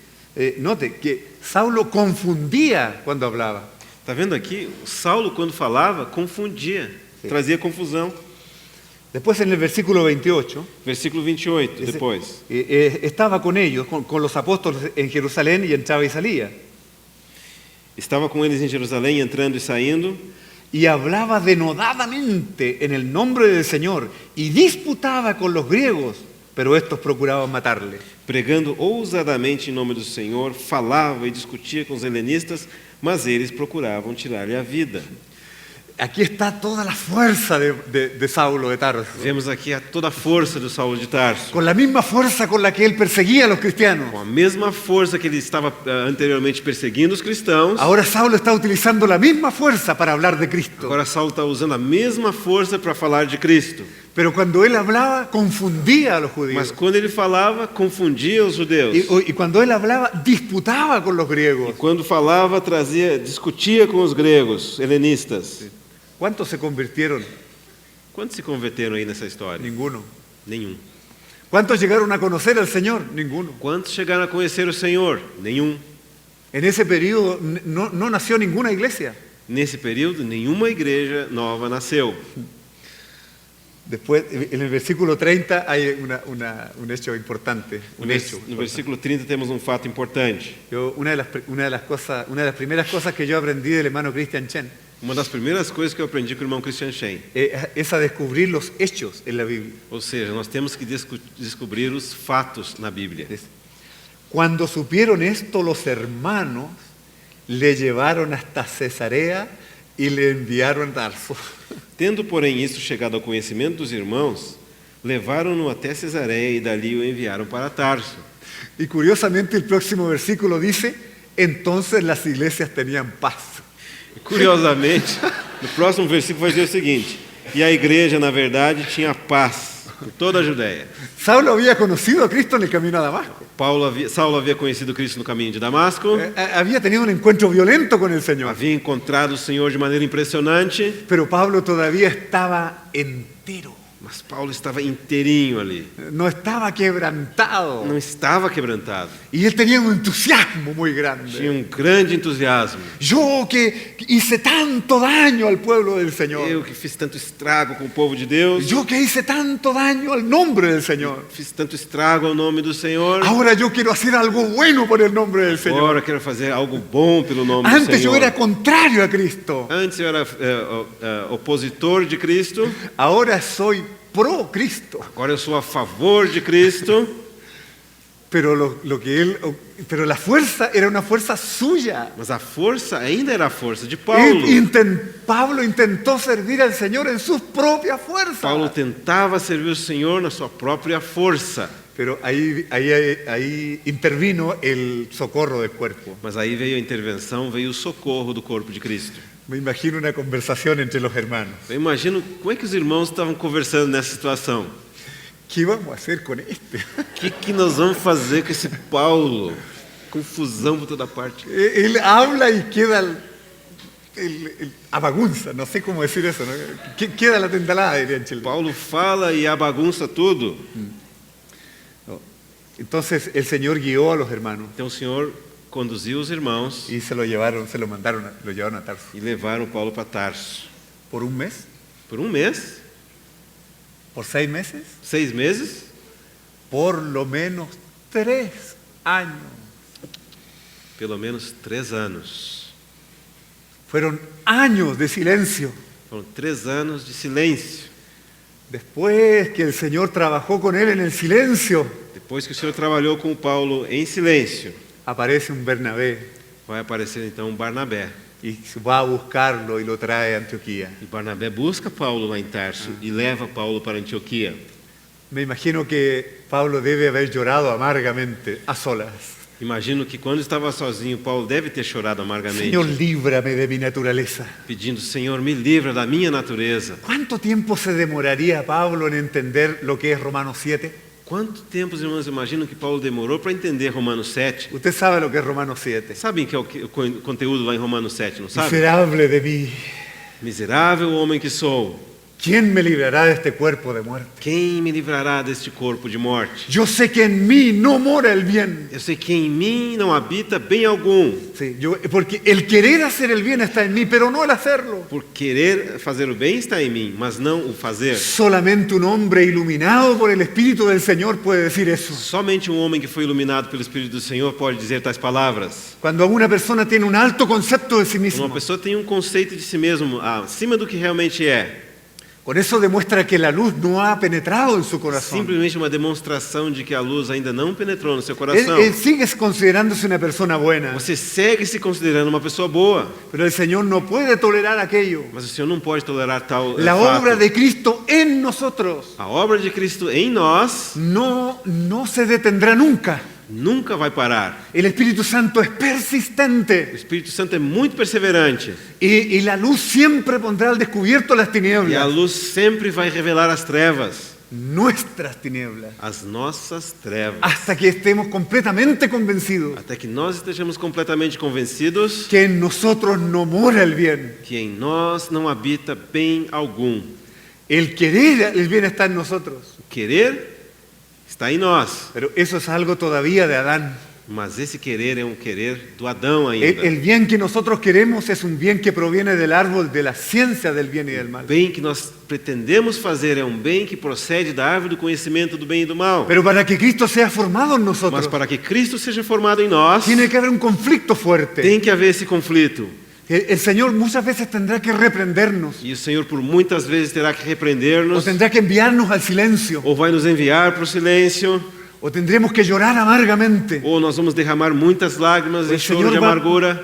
Note que Saulo confundía cuando hablaba. Está vendo aqui? O Saulo, quando falava, confundia, trazia confusão. Después en el versículo 28, Versículo 28, dice, depois. estaba con ellos, con los apóstoles en Jerusalén y entraba y salía. Estava com eles em Jerusalém, entrando e saindo, Y hablaba denodadamente en el nombre del Señor y disputaba con los griegos, pero estos procuraban matarle. pregando ousadamente em nome do Senhor, falava e discutia com os helenistas, mas eles procuravam tirar-lhe a vida. Aquí está toda la fuerza de Saulo de Tarso, Vemos aqui toda a força do Saulo de Tarso. con la misma fuerza con la que él perseguía a los cristianos. Com a mesma força que ele estava anteriormente perseguindo os cristãos, Ahora Saulo está utilizando la misma fuerza para hablar de Cristo. agora Saulo está usando a mesma força para falar de Cristo. Pero cuando él hablaba, confundía a los Mas judíos. quando ele falava, confundia os judeus. Y cuando él hablaba, disputaba con los griegos. Quando falava, discutia com os gregos, helenistas. ¿Cuántos se convirtieron? Quantos se converteram aí nessa história? Ninguno. Nenhum. ¿Cuántos llegaron a conocer al Señor? Ninguno. Quantos chegaram a conhecer o Senhor? Nenhum. En ese periodo no nació ninguna iglesia. Nesse período, nenhuma igreja nova nasceu. Después, en el versículo 30 hay un hecho importante. No versículo 30 temos um fato importante. Una de las primeras cosas que yo aprendí del hermano Christian Chen Uma das primeiras coisas que eu aprendi com o irmão Christian Shen. es a descubrir los hechos en la Biblia. Ou seja, nós temos que descobrir os fatos na Bíblia. Cuando supieron esto los hermanos, le llevaron hasta Cesarea y le enviaron a Tarso. Tendo, porém, isso chegado ao conhecimento dos irmãos, levaram-no até Cesareia e dali o enviaram para Tarso. Y curiosamente el próximo versículo dice, entonces las iglesias tenían paz. E, curiosamente, no próximo versículo vai dizer o seguinte: e a igreja, na verdade, tinha paz. por toda a Judéia. Saulo había conocido a Cristo en el camino a Damasco. Saulo havia conhecido Cristo no caminho de Damasco, Había tenido un encuentro violento con el Señor. havia encontrado o Senhor de maneira impressionante, Pero Pablo todavía estaba entero. mas Paulo estava inteirinho ali, No estaba quebrantado. não estava quebrantado. Y él tenía un entusiasmo muy grande. Tinha grande entusiasmo. Yo que hice tanto daño al pueblo del Señor. Eu que fiz tanto estrago com o povo de Deus, Yo que hice tanto daño al nombre del Señor. fiz tanto estrago ao nome do Senhor. Ahora yo quiero hacer algo bueno por el nombre del Señor. Agora quero fazer algo bom pelo nome do Antes yo Senhor. era contrario a Cristo. Antes eu era opositor de Cristo, Ahora soy pro Cristo. agora eu sou a favor de Cristo. Pero pero la fuerza era una fuerza suya. Mas a força ainda era a força de Paulo. Pablo intentó servir al Señor en sus propias fuerzas. Paulo tentava servir o Senhor na sua própria força. Pero ahí intervino el socorro del cuerpo. Mas aí veio a intervenção, veio o socorro do corpo de Cristo. Me imagino una conversación entre los hermanos. Eu imagino como é que os irmãos estavam conversando nessa situação. ¿Qué vamos a hacer con este? O que nós vamos fazer com esse Paulo? Confusão por toda parte. Él habla y queda a bagunza, no sé cómo decir eso, ¿no? Queda la tentalada, diría en Chile. Paulo fala e a bagunça tudo. Entonces el Señor guió a los hermanos Então o Senhor conduziu os irmãos y lo llevaron a Tarso. e levaram Paulo para Tarso. ¿Por un mes? Por um mês, ¿Por 6 meses? 6 meses, Por lo menos 3 años. pelo menos 3 anos. Fueron años de silencio. Foram 3 anos de silêncio. Después que el Señor trabajó con él en el silencio, Depois que o Senhor trabalhou com Paulo em silêncio, aparece un Bernabé vai aparecer então um Barnabé. y va a buscarlo y lo trae a Antioquía. E Barnabé busca Paulo lá em Tarso e leva Paulo para Antioquia. Me imagino que Pablo debe haber llorado amargamente, a solas. Imagino que quando estava sozinho, Paulo deve ter chorado amargamente, Señor, líbrame de mi naturaleza. pedindo: Senhor, me livra da minha natureza. ¿Cuánto tiempo se demoraría Pablo en entender lo que es Romanos 7? Quanto tempo, os irmãos, imaginam que Paulo demorou para entender Romanos 7? Usted sabe lo que es Romanos 7. Sabem que é o conteúdo lá em Romanos 7, não sabe? Miserable de mí. Miserável homem que sou, ¿Quién me librará de este cuerpo de muerte? quem me livrará deste corpo de morte? Yo sé que en mí no mora el bien. Eu sei que em mim não habita bem algum, Sí, porque el querer hacer el bien está en mí, pero no el hacerlo. por querer fazer o bem está em mim, mas não o fazer. Solamente un hombre iluminado por el Espíritu del Señor puede decir eso. Somente um homem que foi iluminado pelo Espírito do Senhor pode dizer tais palavras. Cuando una persona tiene un alto concepto de sí Uma mismo, pessoa tem um conceito de si mesmo acima do que realmente é. con eso demuestra que la luz no ha penetrado en su corazón. Simplesmente uma demonstração de que a luz ainda não penetrou no seu coração. Él sigue considerándose una persona buena, Você segue se considerando uma pessoa boa, pero el Señor no puede tolerar aquello. mas o Senhor não pode tolerar tal La fato. obra de Cristo en nosotros A obra de Cristo em nós no se detendrá nunca. nunca vai parar. El Espíritu Santo es O persistente Espírito Santo é muito perseverante y la luz siempre pondrá al descubierto las e a tinieblas, luz sempre vai revelar as trevas, nuestras tinieblas, as nossas trevas, hasta que estemos completamente convencidos até que nós estejamos completamente convencidos que en nosotros no mora el bien. que em nós não habita bem algum. El querer el bien está en nosotros, O querer está em nós, pero eso es algo todavía de Adán. mas esse querer é um querer do Adão ainda. El bien que nosotros queremos es un bien que proviene del árbol de la ciencia del bien y del O mal. bem que nós pretendemos fazer é um bem que procede da árvore do conhecimento do bem e do mal. Pero para que Cristo sea formado en Mas nosotros, para que Cristo seja formado em nós, tiene que haber un conflicto fuerte. tem que haver esse conflito. El Señor muchas veces tendrá que reprendernos, E o Senhor por muitas vezes terá que o repreender-nos, tendrá que enviarnos al silencio, ou vai nos enviar para o silêncio, o tendremos que llorar amargamente. ou nós vamos derramar muitas lágrimas e El choro de Señor amargura.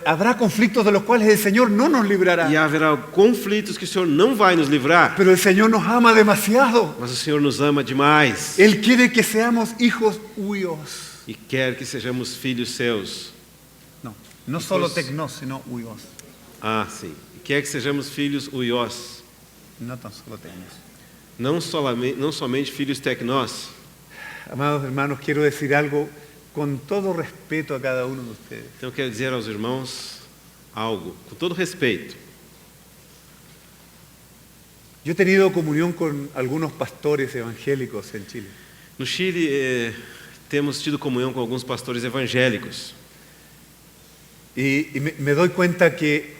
habrá conflictos de los cuales el Señor no nos librará, E haverá conflitos que o Senhor não vai nos livrar. pero el Señor nos ama demasiado. Mas o Senhor nos ama demais Él quiere que seamos hijos huyos. e quer que sejamos filhos seus. No solo tecnos, sino huyos. Ah, sim. E quer que sejamos filhos uiós. No tan solo tecnos. não somente filhos tecnós. Amados hermanos, quiero decir algo con todo respeto a cada uno de ustedes. Então eu quero dizer aos irmãos algo, com todo respeito. Yo he tenido comunión con algunos pastores evangélicos en Chile. No Chile, temos tido comunhão com alguns pastores evangélicos. Y me doy cuenta que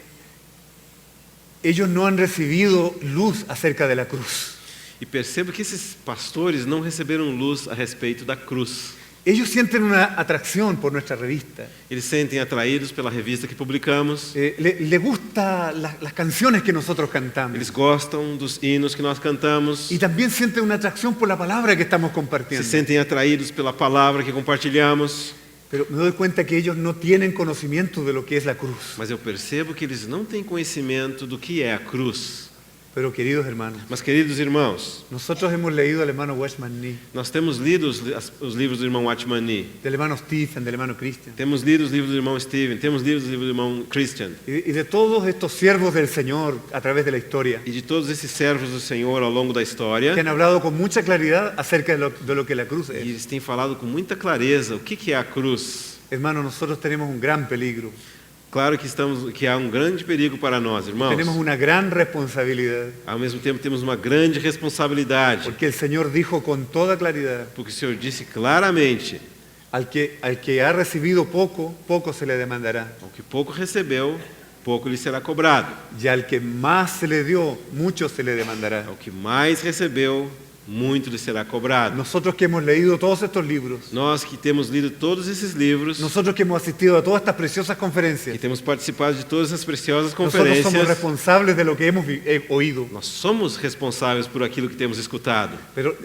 ellos no han recibido luz acerca de la cruz. E percebo que esses pastores não receberam luz a respeito da cruz. Ellos sienten una atracción por nuestra revista. Eles sentem atraídos pela revista que publicamos. Le gustan las canciones que nosotros cantamos. Eles gostam dos hinos que nós cantamos. Y también sienten una atracción por la palabra que estamos Se compartiendo. sentem atraídos pela palavra que compartilhamos. Pero me doy cuenta que ellos no tienen conocimiento de lo que es la cruz. Mas eu percebo que eles não têm conhecimento do que é a cruz. Pero queridos hermanos, Mas, queridos irmãos, nosotros hemos leído al hermano Watchman Nee, nós temos lido os livros do irmão Watchman Nee. del hermano Stephen, del hermano Christian, Temos lido os livros do irmão Steven. Temos lido os livros do irmão Christian. y de todos estos siervos del Señor a través de la historia, E de todos esses servos do Senhor ao longo da história. que han hablado con mucha claridad acerca de lo que la cruz E es. eles têm falado com muita clareza o que é a cruz. Hermanos, nosotros tenemos un gran peligro, Claro que há um grande perigo para nós, irmãos. tenemos una gran responsabilidad, Ao mesmo tempo temos uma grande responsabilidade, porque el Señor dijo con toda claridad, porque o Senhor disse claramente: al que ha recibido poco, poco se le demandará, ao que pouco recebeu, pouco lhe será cobrado. y al que más se le dio, mucho se le demandará. Ao que mais recebeu, muito lhe será cobrado. Nosotros que hemos leído todos estos libros, Nós que temos lido todos esses livros, nosotros que hemos asistido a todas estas preciosas conferencias, que temos participado de todas essas preciosas nosotros somos conferências, responsables de lo que hemos oído. nós somos responsáveis por aquilo que temos escutado. Pero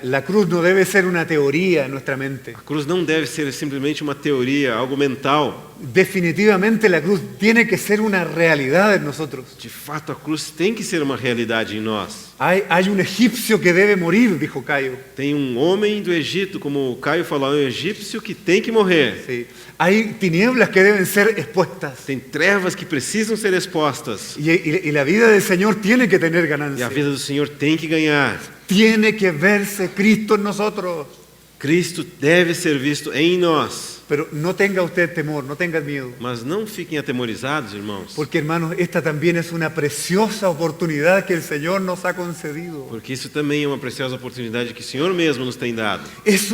la cruz no debe ser una teoría en nuestra mente. A cruz não deve ser simplesmente uma teoria, algo mental. Definitivamente la cruz tiene que ser una realidad en nosotros. De fato, a cruz tem que ser uma realidade em nós. Hay un egipcio que debe morir, dijo Cayo. Tem um homem do Egito, como o Caio falou, um egípcio que tem que morrer. Sí. Hay tinieblas que deben ser expuestas. Tem trevas que precisam ser expostas. Y la vida del Señor tiene que tener E a ganancia. vida do Senhor tem que ganhar. Tiene que verse Cristo en nosotros. Cristo deve ser visto em nós. Pero no tenga usted temor, no tenga miedo. Mas não fiquem atemorizados, irmãos. Porque hermanos, esta también es una preciosa oportunidad que el Señor nos ha concedido. Porque isso também é uma preciosa oportunidade que o Senhor mesmo nos tem dado. Es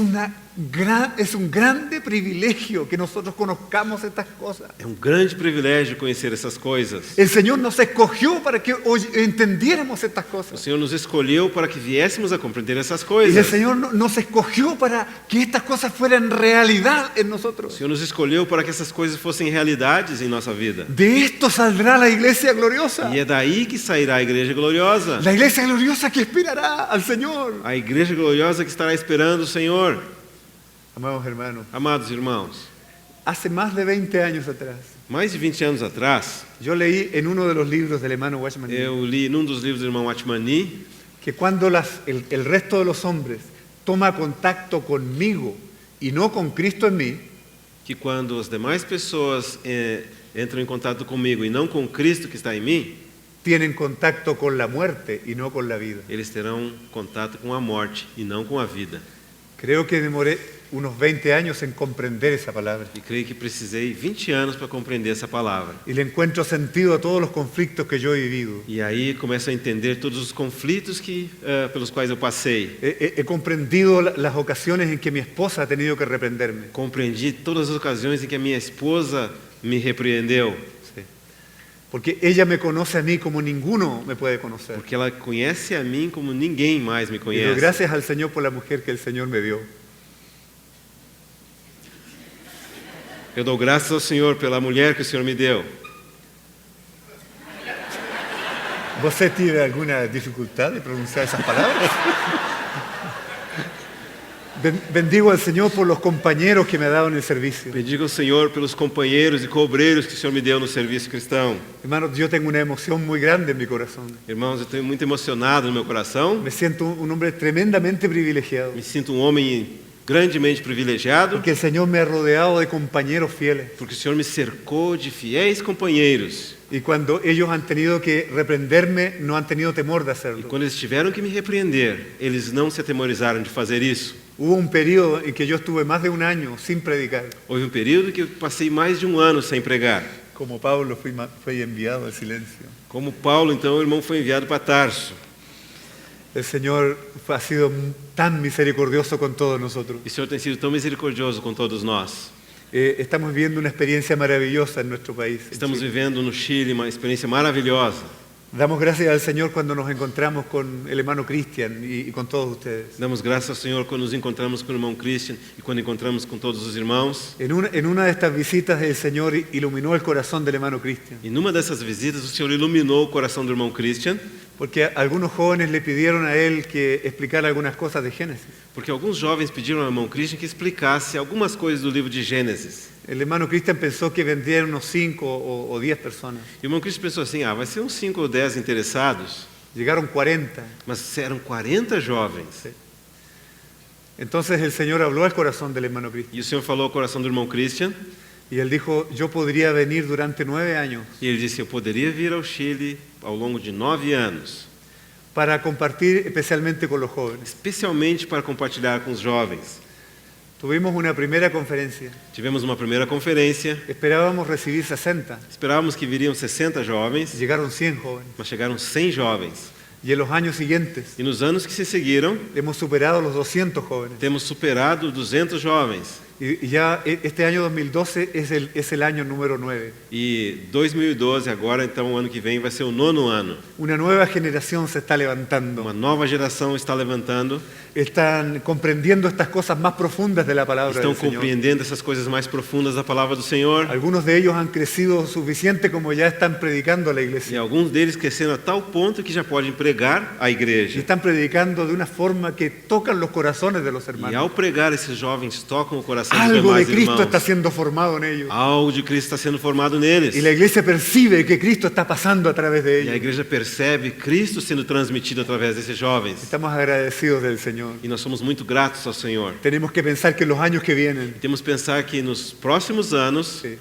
un grande privilegio que nosotros conozcamos estas cosas. É um grande privilégio conhecer essas coisas. El Señor nos escogió para que hoy entendiéramos estas O cosas. Senhor nos escolheu para que viéssemos a compreender essas Y el coisas. Señor nos escogió para que estas cosas fueran realidad en O nosotros. Senhor nos escolheu para que essas coisas fossem realidades em nossa vida. De esto saldrá la iglesia gloriosa. E é daí que sairá a igreja gloriosa. La iglesia gloriosa que esperará al Señor. A igreja gloriosa que estará esperando o Senhor. Amados hermanos, Amados irmãos, hace más de 20 años atrás, mais de 20 anos atrás, yo leí en uno de los libros del hermano Watchman Nee eu li num dos livros do irmão Watchman Nee que cuando el resto de los hombres toma contacto conmigo y no con Cristo en mí, que quando as demais pessoas entram em contato comigo e não com Cristo que está em mim, tienen contacto con la muerte y no con la vida. eles terão contato com a morte e não com a vida. Creo que demoré unos 20 años en comprender esa palabra. E creio que precisei 20 anos para compreender essa palavra. Y le encuentro sentido a todos los conflictos que yo he vivido. E aí começo a entender todos os conflitos pelos quais eu passei. He comprendido las ocasiones en que mi esposa ha tenido que reprenderme. Compreendi todas as ocasiões em que a minha esposa me repreendeu. Sí. Porque ella me conoce a mí como ninguno me puede conocer. Porque ela conhece a mim como ninguém mais me Y doy conhece. gracias al Señor por la mujer que el Señor me dio. Eu dou graças ao Senhor pela mulher que o Senhor me deu. ¿Você tiene alguna dificultad de pronunciar esas palabras? Bendigo al Señor por los compañeros que me ha dado en el servicio. Bendigo ao Senhor pelos companheiros e cobreiros que o Senhor me deu no serviço cristão. Hermanos, yo tengo una emoción muy grande en mi corazón. Irmãos, eu estou muito emocionado no meu coração. Me siento un hombre tremendamente privilegiado. Me sinto um homem grandemente privilegiado, porque el Señor me ha rodeado de compañeros fieles. porque o Senhor me cercou de fiéis companheiros. Y cuando ellos han tenido que reprenderme, no han tenido temor de E hacerlo. quando eles tiveram que me repreender, eles não se atemorizaram de fazer isso. Hubo un periodo en que yo estuve más de un año sin predicar. Houve período que eu passei mais de ano sem pregar. Como Pablo fui enviado al silencio. Como Paulo, então, o irmão foi enviado para Tarso. El Señor ha sido tan misericordioso con todos nosotros. E o Senhor tem sido tão misericordioso com todos nós. Estamos viviendo una experiencia maravillosa en nuestro país. en Estamos Chile. vivendo no Chile uma experiência maravilhosa. Damos gracias al Señor cuando nos encontramos con el hermano Cristian y con todos ustedes. Damos graças ao Senhor quando nos encontramos com o irmão Christian e quando encontramos com todos os irmãos. En una de estas visitas el Señor iluminó el corazón del hermano Cristian, E numa dessas visitas, o Senhor iluminou o coração do irmão Christian, porque algunos jóvenes le pidieron a él que explicara algunas cosas de Génesis. porque alguns jovens pediram ao irmão Christian que explicasse algumas coisas do livro de Gênesis. El hermano Cristian pensó que vendrían unos 5 o 10 personas. E o irmão Christian pensou assim, vai ser uns 5 ou 10 interessados, Llegaron 40. mas eram 40 jovens. Entonces el Señor habló al corazón del hermano Cristian E o Senhor falou ao coração do irmão Christian, y él dijo, yo podría venir durante 9 años e ele disse, eu poderia vir ao Chile ao longo de 9 anos, para compartir especialmente con los jóvenes. especialmente para compartilhar com os jovens. Tuvimos una primera conferencia. Tivemos uma primeira conferência, Esperábamos recibir 60. esperávamos que viriam 60 jovens, Llegaron 100 jóvenes. mas chegaram 100 jovens. Y en los años siguientes E nos anos que se seguiram, hemos superado los 200 jóvenes. temos superado 200 jovens. Y ya este año 2012 es el año número 9. E 2012, agora, então, o ano que vem, vai ser o 9º ano. Una nueva generación se está levantando. Uma nova geração está levantando, Están comprendiendo estas cosas más profundas de la palabra estão del Señor. compreendendo essas coisas mais profundas da palavra do Senhor. Algunos de ellos han crecido suficiente como ya están predicando a la E iglesia. alguns deles cresceram a tal ponto que já podem pregar a Y igreja. están predicando de una forma que tocan los corazones de los E hermanos. ao pregar, esses jovens tocam o coração dos Algo de demais Cristo irmãos. está siendo formado en ellos. Algo de Cristo está sendo formado neles. Y la iglesia percibe que Cristo está pasando a través de E a ellos. igreja percebe Cristo sendo transmitido através desses jovens. Estamos agradecidos del Señor. E nós somos muito gratos ao Senhor. Tenemos que pensar que en los años que vienen Temos que pensar que nos próximos anos sí,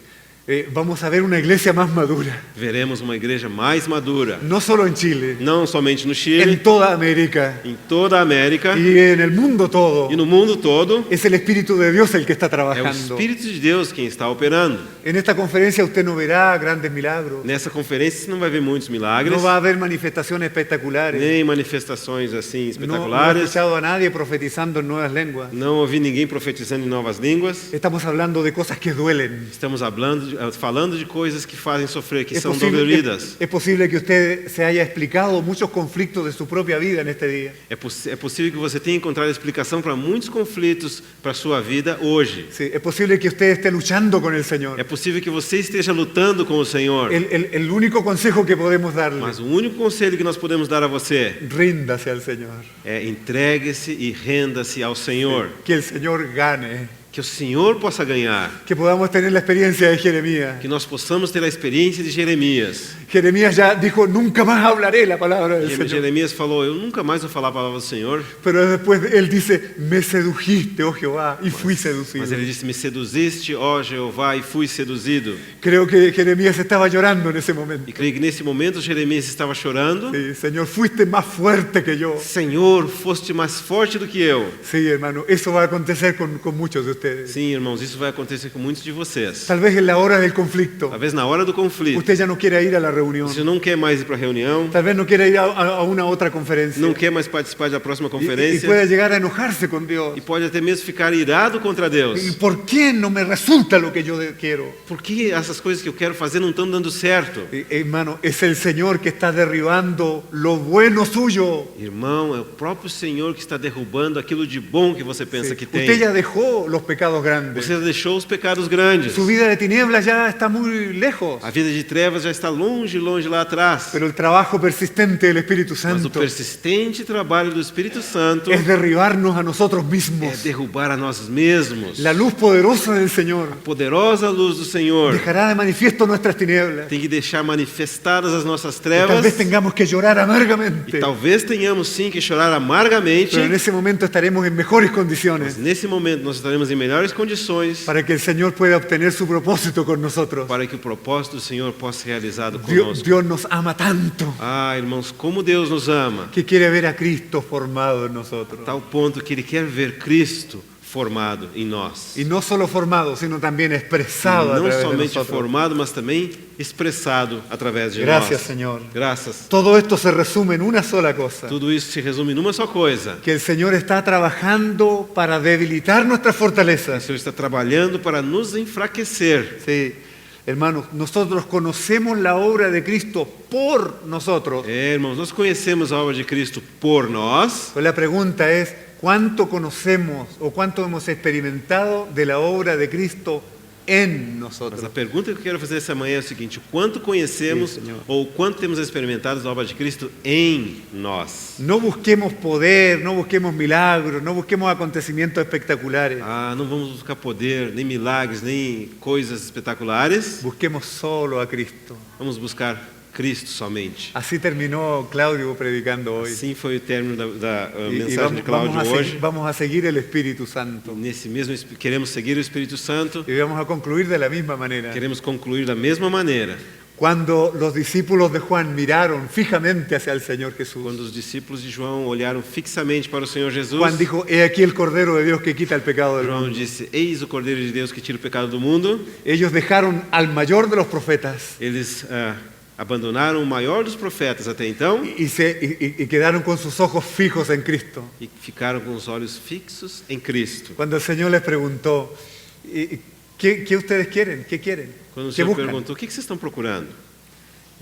vamos a ver una iglesia más madura. veremos uma igreja mais madura. No solo en Chile, Não somente no en Chile, toda América em toda a América y en el mundo todo. e no mundo todo. Es el Espíritu de Dios el que está É o trabajando. Espírito de Deus quem está operando. En esta conferencia usted no verá grandes milagros. Nessa conferência você não vai ver muitos milagres, No va a haber manifestaciones espectaculares. nem manifestações assim No he espetaculares. escuchado a nadie profetizando en nuevas lenguas. Não ouvi ninguém profetizando em novas línguas. Estamos hablando de cosas que duelen. Estamos falando de coisas que fazem sofrer, que Es são posible, doloridas. es posible que usted se haya explicado muchos conflictos de su propia vida en este día. É possível que você tenha encontrado explicação para muitos conflitos para a sua vida hoje. Sí, es posible que usted esté luchando con el Señor. É possível que você esteja lutando com o Senhor. El único consejo que podemos darle, Mas o único conselho que nós podemos dar a você ríndase al Señor. é entregue-se e renda-se ao Senhor. Que el Señor gane. Que o Senhor possa ganhar. Que podamos tener la experiencia de Jeremías. Que nós possamos ter a experiência de Jeremias. Jeremías ya dijo, nunca más hablaré la palabra del Señor. Jeremias falou, eu nunca mais vou falar a palavra do Senhor. Pero después él dice, me sedujiste, oh Jehová, y fui seducido. Mas ele disse, me seduziste, ó Jeová, e fui seduzido. Creo que Jeremías estaba llorando en ese momento. E creio que nesse momento Jeremias estava chorando. Sí, Señor, fuiste más fuerte que yo. Senhor, foste mais forte do que eu. Sí, hermano, eso va a acontecer con muchos de ustedes. Sim, irmãos, isso vai acontecer com muitos de vocês. Tal vez en la hora del conflicto, Talvez na hora do conflito, usted ya no quiera ir a la reunión. você não quer mais ir para a reunião, Tal vez no quiera ir a una otra conferencia. não quer mais participar da próxima Y conferência puede llegar a enojarse con Dios. e pode até mesmo ficar irado contra ¿Y Deus. por qué no me resulta lo que yo quiero? Por que essas coisas que eu quero fazer não estão dando certo? Hermano, es el Señor que está derribando lo bueno suyo. Irmão, é o próprio Senhor que está derrubando aquilo de bom que você pensa Sí. que tem. Usted ya dejó los pecados pecados grandes. Você deixou os pecados grandes. Su vida de tinieblas ya está muy lejos. A vida de trevas já está longe, longe lá atrás. Pero el trabajo persistente del Espíritu Mas o Santo persistente trabalho do Espírito Santo es derribarnos a nosotros é mismos. derrubar a nós mesmos. La luz poderosa del Señor Poderosa luz do Senhor dejará de manifiesto nuestras tinieblas. tem que deixar manifestadas as nossas Y trevas. tal vez tengamos que llorar E amargamente. talvez tenhamos sim que chorar amargamente. Pero en ese momento estaremos en mejores condiciones Mas nesse momento nós estaremos em melhores condições para que el Señor pueda obtener su propósito con nosotros. para que o propósito do Senhor possa ser realizado Dios, conosco. Dios nos ama tanto Ah, irmãos, como Deus nos ama, que quiere ver a Cristo formado en nosotros. a tal ponto que Ele quer ver Cristo formado em nós. Y no solo formado, sino también E expresado a não través de somente nosotros. formado, mas também expressado através de Gracias, nós. Señor. Graças. Todo esto se resume en una sola cosa. Tudo isso se resume numa só coisa. Que el Señor está trabajando para debilitar nuestras O fortalezas. Senhor está trabalhando para nos enfraquecer. Sí, hermanos, nosotros conocemos la obra de Cristo por nosotros. Irmãos, nós conhecemos a obra de Cristo por nós. Pues la pregunta es, ¿cuánto conocemos o cuánto hemos experimentado de la obra de Cristo en Mas nosotros? a pergunta que eu quero fazer essa manhã é o seguinte: quanto conhecemos Sim, Senhor. ou quanto temos experimentado da obra de Cristo em nós? No busquemos poder, no busquemos milagros, no busquemos acontecimientos espectaculares. Ah, não vamos buscar poder, nem milagres, nem coisas espetaculares. Busquemos solo a Cristo. Vamos buscar Cristo somente. Así terminó Claudio predicando hoy. Assim foi o término da Y mensagem de Cláudio hoje. vamos a seguir el Espíritu Santo. Nesse mesmo queremos seguir o Espírito Santo. Y vamos a concluir de la misma manera. Queremos concluir da mesma maneira. Cuando los discípulos de Juan miraron fijamente hacia el Señor Jesús, Quando os discípulos de João olharam fixamente para o Senhor Jesus, Juan dijo, he aquí el Cordero de Dios que quita el pecado del João mundo. disse: Eis o Cordeiro de Deus que tira o pecado do mundo. Ellos dejaron al mayor de los profetas Eles abandonaram o maior dos profetas até então y quedaron con sus ojos fijos en Cristo. e ficaram com os olhos fixos em Cristo. Cuando el Señor les preguntó, ¿qué ustedes quieren? ¿Qué quieren? Quando o ¿Qué Senhor buscan? perguntou: o que vocês estão procurando?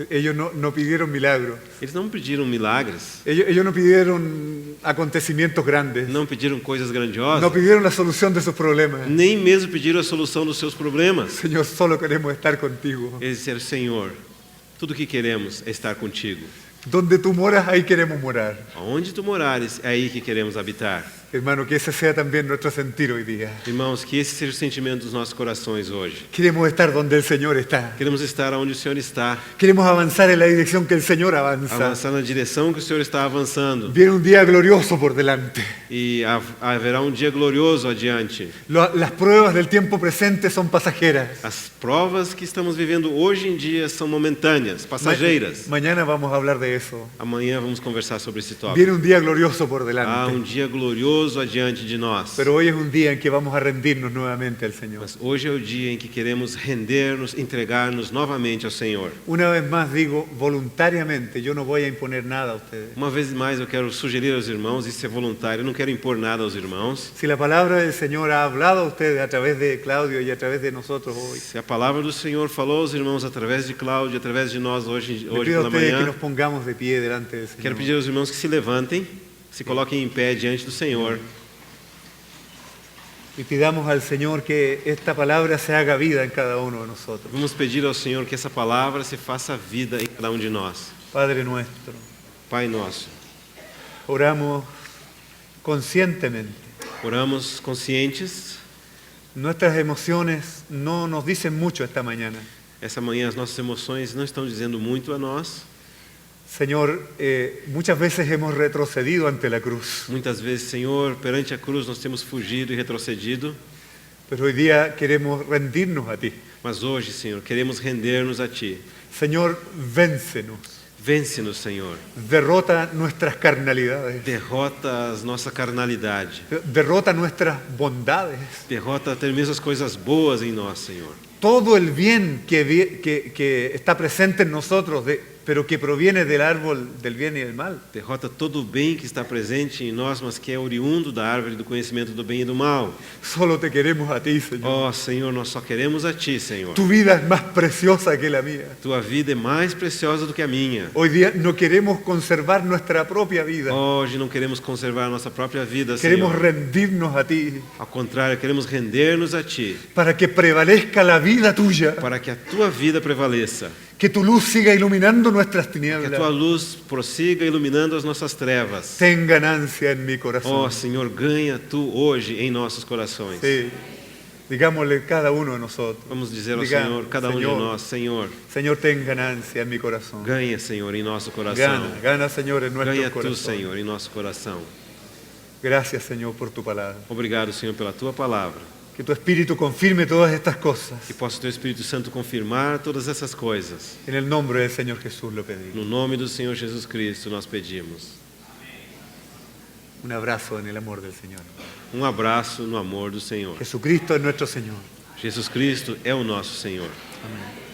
Ellos no pidieron milagros. Eles não pediram milagres, Ellos no pidieron acontecimientos grandes. não pediram coisas grandiosas, No pidieron la solución de sus problemas. nem mesmo pediram a solução dos seus problemas. Señor, solo queremos estar contigo. Eles disseram: Senhor, tudo o que queremos é estar contigo. Donde tú moras, ahí queremos morar. Aonde tu morares, é aí que queremos habitar. Hermano, que ese sea también nuestro sentir hoy día. Irmãos, que esse seja o sentimento dos nossos corações hoje. Queremos estar donde el Señor está. Queremos estar onde o Senhor está, Queremos avanzar en la dirección que el Señor avanza. avançar na direção que o Senhor está avançando. Viene un día glorioso por delante. E haverá um dia glorioso adiante. Las pruebas del tiempo presente son pasajeras. As provas que estamos vivendo hoje em dia são momentâneas, passageiras. Mañana vamos a hablar de eso. Amanhã vamos conversar sobre esse tópico. Viene un día glorioso por Há delante. um dia glorioso adiante de nós. Pero hoy es un día en que vamos a rendirnos nuevamente al Señor. Mas hoje é o dia em que queremos render-nos, entregar-nos novamente ao Senhor. Una vez más digo, voluntariamente, yo no voy a imponer nada a ustedes. Uma vez mais eu quero sugerir aos irmãos, isso é voluntário, eu não quero impor nada aos irmãos. Si la palabra del Señor ha hablado a ustedes a través de Claudio y a través de nosotros hoy, Se a palavra do Senhor falou aos irmãos através de Cláudio, através de nós hoje le pela pido a ustedes que manhã, nos pongamos de pie delante del quero Señor. pedir aos irmãos que se levantem, se coloquem em pé diante do Senhor. Y pidamos al Señor que esta palabra se haga vida en cada uno de nosotros. Vamos pedir ao Senhor que essa palavra se faça vida em cada um de nós. Padre nuestro, Pai nosso, oramos conscientemente. oramos conscientes. Nuestras emociones no nos dicen mucho esta mañana. Essa manhã as nossas emoções não estão dizendo muito a nós. Señor, muchas veces hemos retrocedido ante la cruz, Muitas vezes, Senhor, perante a cruz nós temos fugido e retrocedido. pero hoy día queremos rendirnos a ti. Mas hoje, Senhor, queremos render-nos a Ti. Señor, véncenos. Vence-nos, Senhor. Derrota nuestras carnalidades. Derrota a nossa carnalidade. Derrota nuestras bondades. Derrota até mesmo as coisas boas em nós, Senhor. todo el bien que está presente en nosotros, pero que proviene del árbol del bien y del mal. Derrota todo o bem que está presente em nós, mas que é oriundo da árvore do conhecimento do bem e do mal. Solo te queremos a ti, Señor. Ó Senhor, nós só queremos a Ti, Senhor. Tu vida es más preciosa que la mía. Tua vida é mais preciosa do que a minha. Hoy día no queremos conservar nuestra propia vida. Hoje não queremos conservar a nossa própria vida, Queremos Senhor. rendirnos a ti Ao contrário, queremos render-nos a Ti, para que prevalezca la vida tuya, para que a Tua vida prevaleça, que tu luz siga iluminando nuestras que a tinieblas. Tua luz prossiga iluminando as nossas trevas. Ten ganancia en mi Ó corazón. Senhor, ganha Tu hoje em nossos corações. Sí. Digámosle cada uno de nosotros. Vamos dizer ao Diga, Senhor, cada um de Senhor, nós, Senhor, Señor, ten ganancia en mi corazón. ganha, Senhor, em nosso coração. Gana, gana, Señor, en nuestro Ganha Tu, corazón. Senhor, em nosso coração. Gracias, Señor, por tu palabra. Obrigado, Senhor, pela Tua palavra. Que tu Espíritu confirme todas estas cosas. Que possa o Teu Espírito Santo confirmar todas essas coisas. En el nombre del Señor Jesús lo pedimos. No nome do Senhor Jesus Cristo nós pedimos. Un abrazo en el amor del Señor. Um abraço no amor do Senhor. Jesucristo es nuestro Señor. Jesus Cristo é o nosso Senhor. Amén.